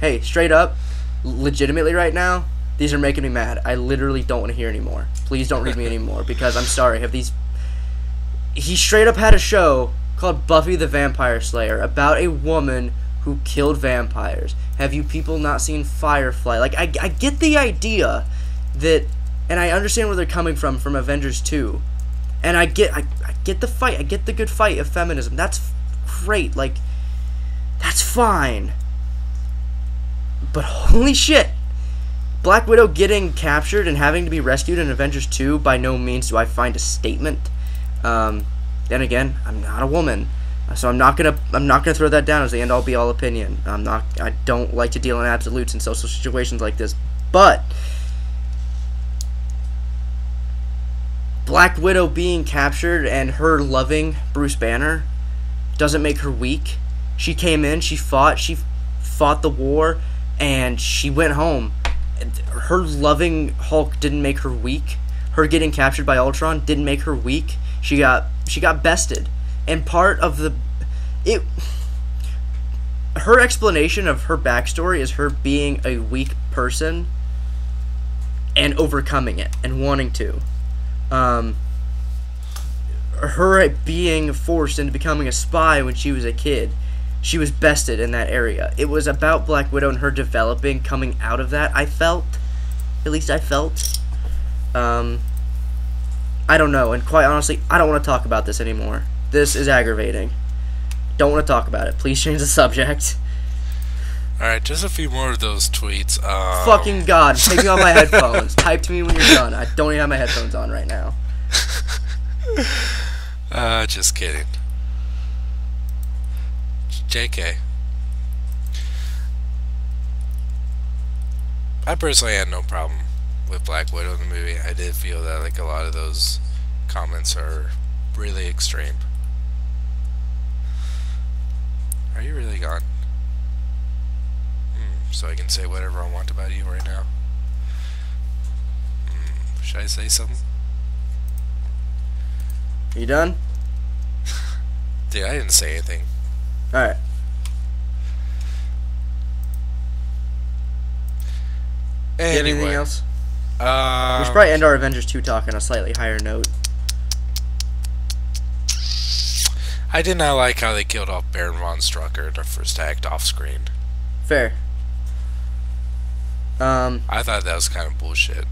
hey, straight up, legitimately right now, these are making me mad. I literally don't want to hear anymore. Please don't read me anymore, because I'm sorry. He straight up had a show called Buffy the Vampire Slayer about a woman who killed vampires. Have you people not seen Firefly? Like, I get the idea that, and I understand where they're coming from Avengers 2, and I get the fight. I get the good fight of feminism. That's great. Like, that's fine. But holy shit, Black Widow getting captured and having to be rescued in Avengers 2, by no means do I find a statement. Then again, I'm not a woman, so I'm not gonna throw that down as the end all be all opinion. I don't like to deal in absolutes in social situations like this. But Black Widow being captured and her loving Bruce Banner doesn't make her weak. She came in, she fought the war, and she went home. Her loving Hulk didn't make her weak. Her getting captured by Ultron didn't make her weak. She got bested. And part of her explanation of her backstory is her being a weak person and overcoming it and wanting to. Her being forced into becoming a spy when she was a kid. She was bested in that area. It was about Black Widow and her developing, coming out of that. I felt. I don't know, and quite honestly, I don't want to talk about this anymore. This is aggravating. Don't want to talk about it. Please change the subject. Alright, just a few more of those tweets. Fucking God, take me off my headphones. Type to me when you're done. I don't even have my headphones on right now. Just kidding. JK. I personally had no problem with Black Widow in the movie. I did feel that like a lot of those comments are really extreme. Are you really gone? So I can say whatever I want about you right now? Should I say something? You done? Dude, I didn't say anything. Alright. Anyway. Anything else? We should probably end our Avengers 2 talk on a slightly higher note. I did not like how they killed off Baron von Strucker in the first act off screen. Fair. I thought that was kind of bullshit.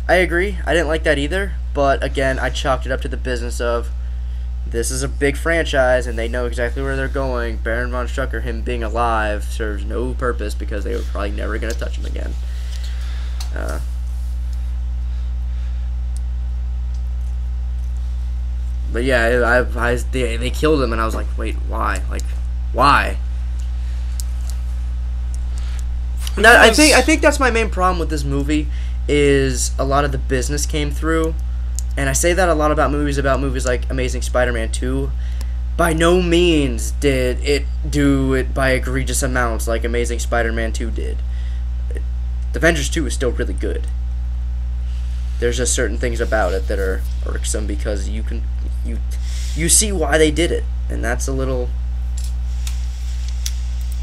I agree. I didn't like that either. But again, I chalked it up to the business of this is a big franchise and they know exactly where they're going. Baron von Strucker, him being alive, serves no purpose because they were probably never going to touch him again. But yeah, they killed him and I was like, wait, why? Like, why? Now, I think that's my main problem with this movie is a lot of the business came through, and I say that a lot about movies like Amazing Spider-Man 2. By no means did it do it by egregious amounts like Amazing Spider-Man 2 did. The Avengers 2 is still really good. There's just certain things about it that are irksome because you see why they did it, and that's a little.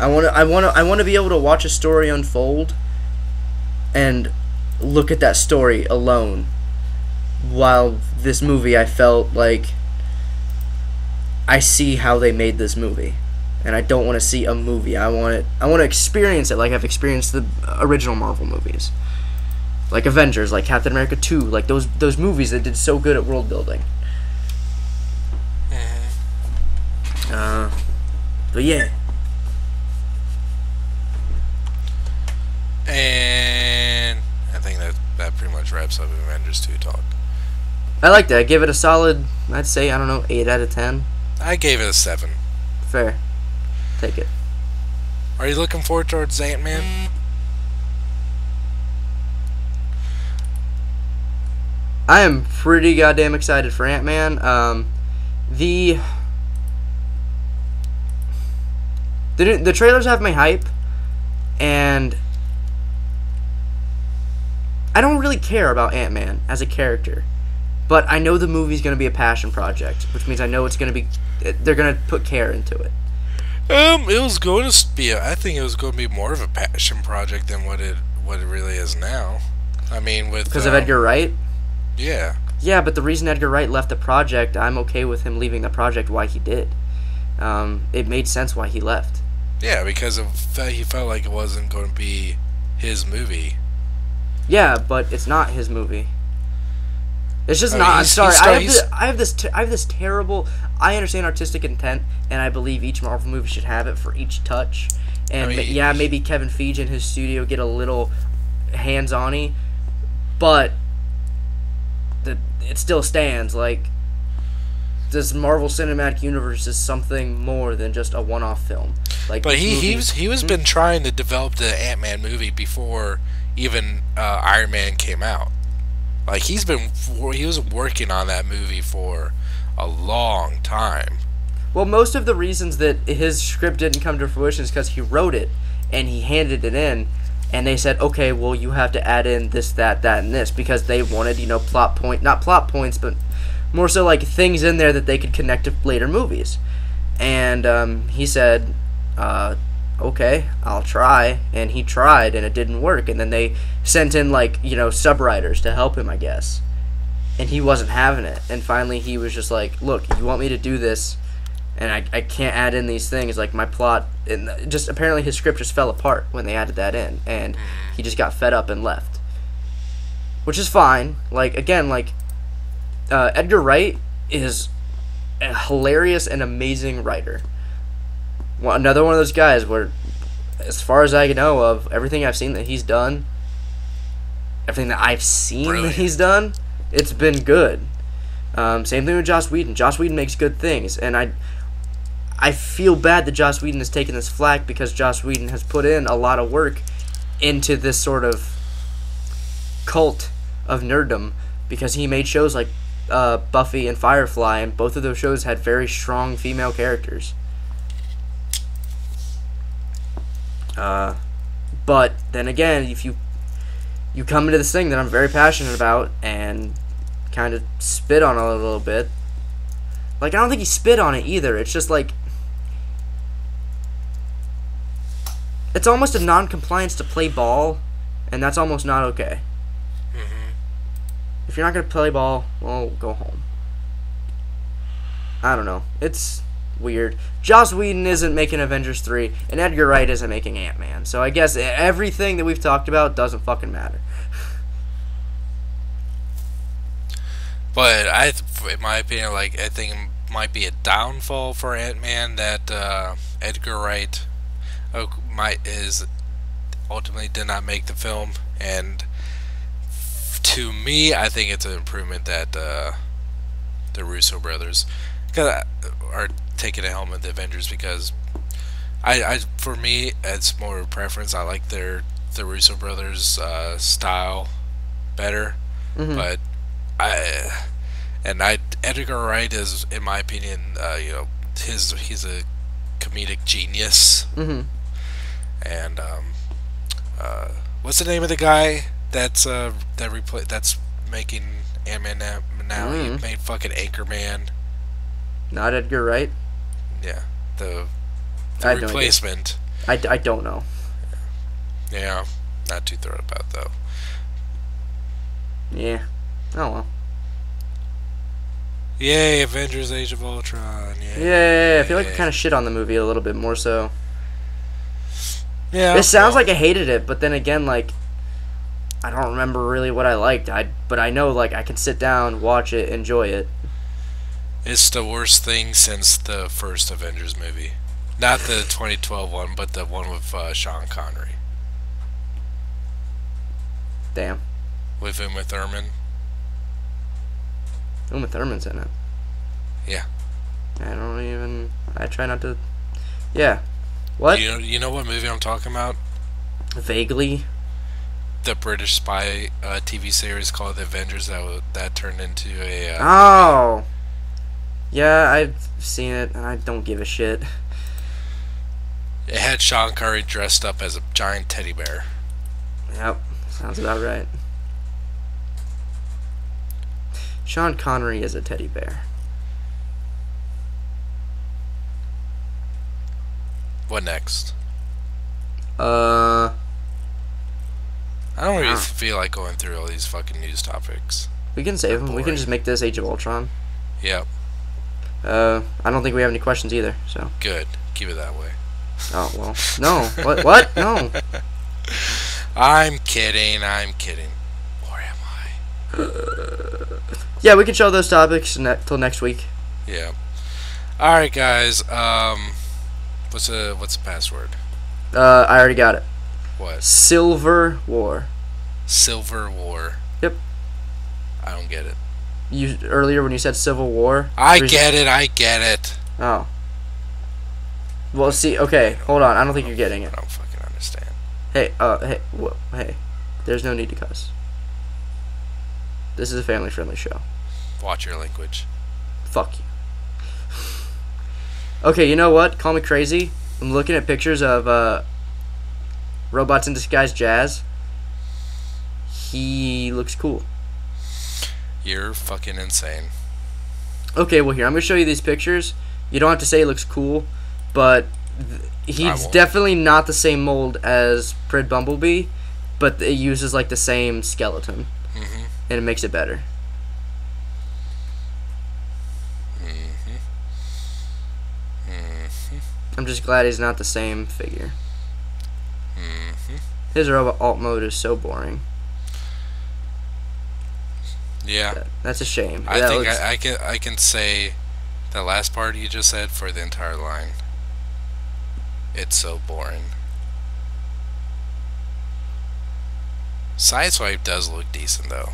I want to be able to watch a story unfold and look at that story alone. While this movie, I felt like I see how they made this movie, and I don't want to see a movie. I want to experience it like I've experienced the original Marvel movies, like Avengers, like Captain America 2, like those movies that did so good at world building. But yeah. And I think that pretty much wraps up Avengers 2 talk. I like that. I give it a solid, I'd say, I don't know, 8 out of 10. I gave it a 7. Fair. Take it. Are you looking forward towards Ant-Man? I am pretty goddamn excited for Ant-Man. The trailers have me hype, and I don't really care about Ant-Man as a character, but I know the movie's going to be a passion project, which means I know it's going to be, they're going to put care into it. It was going to be, I think it was going to be more of a passion project than what it really is now. I mean, because of Edgar Wright? Yeah. Yeah, but the reason Edgar Wright left the project, I'm okay with him leaving the project why he did. It made sense why he left. Yeah, because he felt like it wasn't going to be his movie. Yeah, but it's not his movie. It's just not. I'm sorry. I have this terrible. I understand artistic intent, and I believe each Marvel movie should have it for each touch. And maybe Kevin Feige and his studio get a little hands-on-y, but it still stands. Like, this Marvel Cinematic Universe is something more than just a one-off film. Like, but he was been trying to develop the Ant-Man movie before even Iron Man came out. Like he was working on that movie for a long time. Well, most of the reasons that his script didn't come to fruition is because he wrote it and he handed it in, and they said, okay, well, you have to add in this, that, and this, because they wanted, not plot points, but more so like things in there that they could connect to later movies. And he said, okay, I'll try. And he tried, and it didn't work. And then they sent in, sub-writers to help him, I guess. And he wasn't having it. And finally he was just like, look, you want me to do this, and I can't add in these things, like my plot, and just apparently his script just fell apart when they added that in, and he just got fed up and left. Which is fine. Edgar Wright is a hilarious and amazing writer. Another one of those guys where, as far as I know of, everything I've seen that he's done, Brilliant. that he's done, it's been good. Same thing with Joss Whedon. Joss Whedon makes good things, and I feel bad that Joss Whedon has taken this flack because Joss Whedon has put in a lot of work into this sort of cult of nerddom, because he made shows like Buffy and Firefly, and both of those shows had very strong female characters. But then again, if you come into this thing that I'm very passionate about and kind of spit on it a little bit, I don't think he spit on it either. It's just it's almost a non-compliance to play ball, and that's almost not okay. If you're not going to play ball, well, go home. I don't know. It's weird. Joss Whedon isn't making Avengers 3, and Edgar Wright isn't making Ant-Man. So I guess everything that we've talked about doesn't fucking matter. But in my opinion, I think it might be a downfall for Ant-Man that Edgar Wright ultimately did not make the film, and to me, I think it's an improvement that the Russo brothers are taking a helm at the Avengers, because for me, it's more of a preference. I like the Russo brothers style better, but Edgar Wright is, in my opinion, he's a comedic genius. And what's the name of the guy that's making Ant-Man now? He made fucking Anchorman. Not Edgar Wright? Yeah, the replacement. I don't know. Yeah, not too thrilled about though. Yeah. Oh well. Yay, Avengers Age of Ultron. Yeah, I feel like I kind of shit on the movie a little bit more so. Yeah. It sounds like I hated it, but then again, I don't remember really what I liked. But I know, I can sit down, watch it, enjoy it. It's the worst thing since the first Avengers movie. Not the 2012 one, but the one with Sean Connery. Damn. With Uma Thurman. Uma Thurman's in it. Yeah. I try not to... Yeah. What? You know what movie I'm talking about? Vaguely. The British spy TV series called The Avengers that turned into a... Oh! Yeah, I've seen it, and I don't give a shit. It had Sean Connery dressed up as a giant teddy bear. Yep, sounds about right. Sean Connery is a teddy bear. What next? I I don't really feel like going through all these fucking news topics. We can save them. We can just make this Age of Ultron. Yep. I don't think we have any questions either, so. Good. Keep it that way. Oh, well. No. What? No. I'm kidding. Or am I? Yeah, we can show those topics till next week. Yeah. Alright, guys. What's the password? I already got it. What? Silver War. Silver War. Yep. I don't get it. You earlier when you said Civil War. I get it. Oh. Well, see. Okay, hold on. I don't think you're getting it. I don't fucking understand. Hey. Hey. There's no need to cuss. This is a family-friendly show. Watch your language. Fuck you. Okay, you know what? Call me crazy. I'm looking at pictures of Robots in Disguise Jazz. He looks cool. You're fucking insane. Okay, well here, I'm going to show you these pictures. You don't have to say he looks cool, but he's definitely not the same mold as Prid Bumblebee, but it uses like the same skeleton, and it makes it better. I'm just glad he's not the same figure. His robot alt mode is so boring. Yeah, that's a shame. I think I can say the last part you just said for the entire line. It's so boring. Sideswipe does look decent though.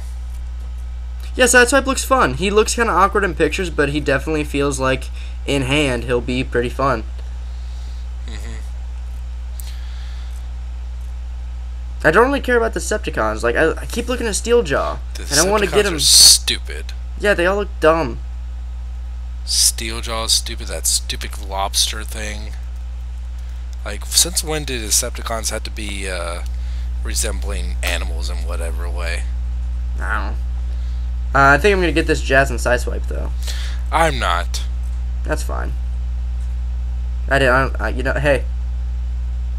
Yeah, Sideswipe looks fun. He looks kind of awkward in pictures, but he definitely feels like in hand he'll be pretty fun. I don't really care about the Decepticons. Like I keep looking at Steeljaw, and I want to get him. Are stupid. Yeah, they all look dumb. Steeljaw is stupid. That stupid lobster thing. Like, since when did Decepticons have to be resembling animals in whatever way? I don't know. I think I'm gonna get this Jazz and Sideswipe though. I'm not. That's fine. You know, hey,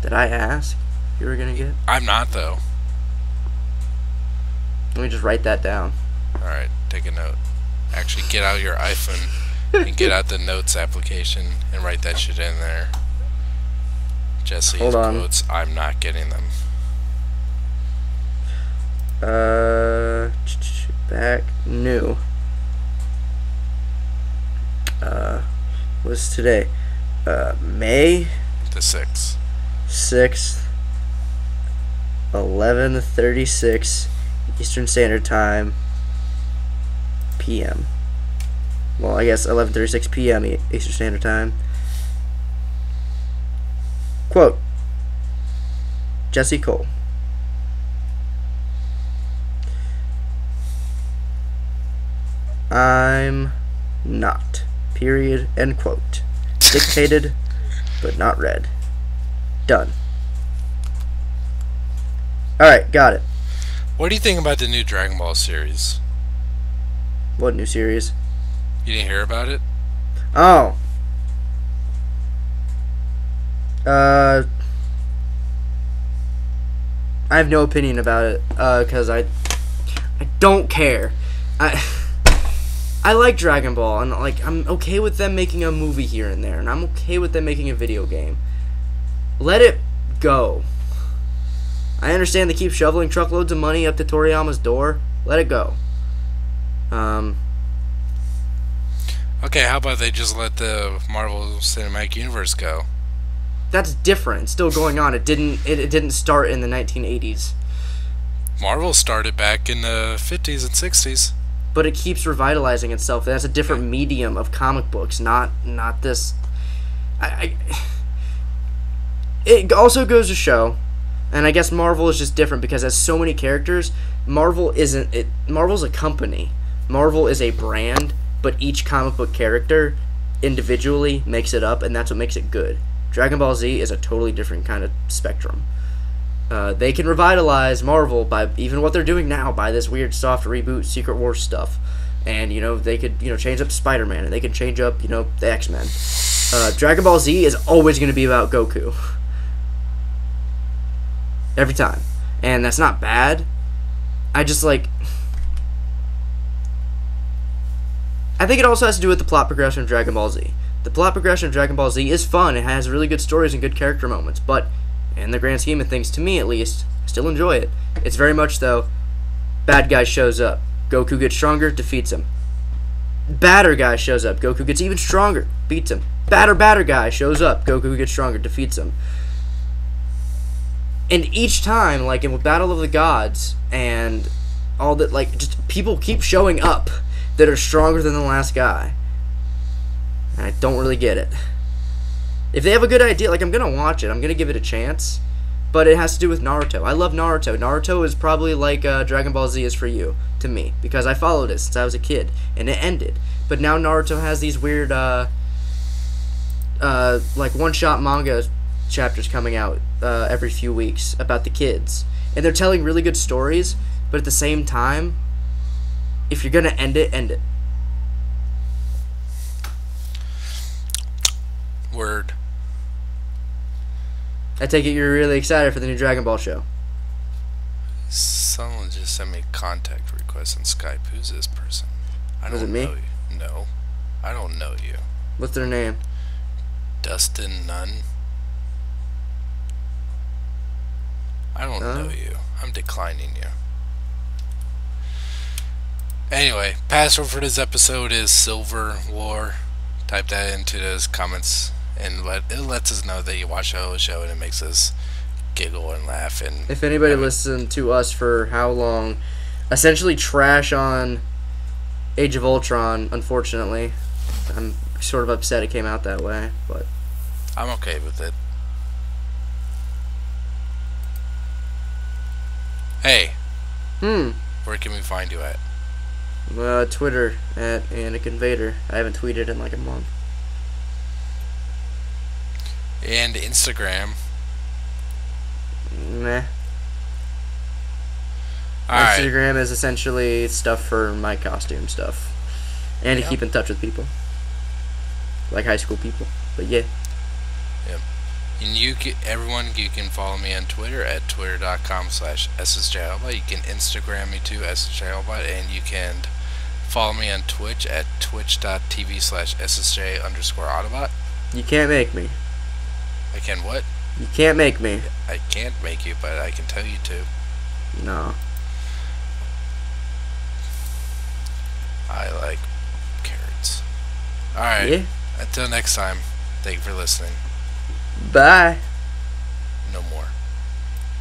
did I ask you were gonna get? I'm not though. Let me just write that down. Alright, take a note. Actually, get out your iPhone and get out the notes application and write that shit in there. Jesse's quotes, I'm not getting them. Back new. What's today? May the 6th. 6th. 11:36 Eastern Standard Time PM. Well, I guess 11:36 PM Eastern Standard Time. Quote, Jesse Cole. I'm not. Period. End quote. Dictated, but not read. Done. Alright, got it. What do you think about the new Dragon Ball series? What new series? You didn't hear about it? Oh. I have no opinion about it, because I don't care. I like Dragon Ball, and like I'm okay with them making a movie here and there, and I'm okay with them making a video game. Let it go. I understand they keep shoveling truckloads of money up to Toriyama's door. Let it go. Okay, how about they just let the Marvel Cinematic Universe go? That's different. It's still going on. It didn't start in the 1980s. Marvel started back in the 50s and 60s. But it keeps revitalizing itself. That's a different medium of comic books, not this. It also goes to show, and I guess Marvel is just different because it has so many characters. Marvel's a company. Marvel is a brand, but each comic book character individually makes it up, and that's what makes it good. Dragon Ball Z is a totally different kind of spectrum. They can revitalize Marvel by even what they're doing now, by this weird soft reboot Secret Wars stuff. And, they could, change up Spider-Man, and they can change up, the X-Men. Dragon Ball Z is always going to be about Goku. Every time. And that's not bad. I just, I think it also has to do with the plot progression of Dragon Ball Z. The plot progression of Dragon Ball Z is fun. It has really good stories and good character moments. But in the grand scheme of things, to me at least, I still enjoy it. It's very much, though, bad guy shows up. Goku gets stronger, defeats him. Badder guy shows up. Goku gets even stronger, beats him. Badder guy shows up. Goku gets stronger, defeats him. And each time, like in Battle of the Gods and all that, just people keep showing up that are stronger than the last guy. And I don't really get it. If they have a good idea, I'm going to watch it. I'm going to give it a chance. but it has to do with Naruto. I love Naruto. Naruto is probably like Dragon Ball Z is for you, to me, because I followed it since I was a kid, and it ended. But now Naruto has these weird, like one-shot manga chapters coming out every few weeks about the kids, and they're telling really good stories. But at the same time, if you're gonna end it, end it. Word. I take it you're really excited for the new Dragon Ball show. Someone just sent me a contact request on Skype. Who's this person? I Was don't it me? know you. No. I don't know you. What's their name? Dustin Nunn. I don't know you. I'm declining you. Anyway, password for this episode is Silver War. Type that into those comments, and it lets us know that you watch the whole show, and it makes us giggle and laugh. And If anybody listened to us for how long, essentially trash on Age of Ultron, unfortunately. I'm sort of upset it came out that way, but I'm okay with it. Hey, where can we find you at? Twitter at Anakin Vader. I haven't tweeted in like a month. And Instagram. Meh. Alright. Instagram is essentially stuff for my costume stuff. And to keep in touch with people. Like high school people. But yeah. Yep. And everyone, you can follow me on Twitter at twitter.com/ssjalbot. You can Instagram me too, ssjalbot, and you can follow me on Twitch at twitch.tv/ssj_autobot. You can't make me. I can what? You can't make me. I can't make you, but I can tell you to. No. I like carrots. Alright. Yeah. Until next time, thank you for listening. Bye.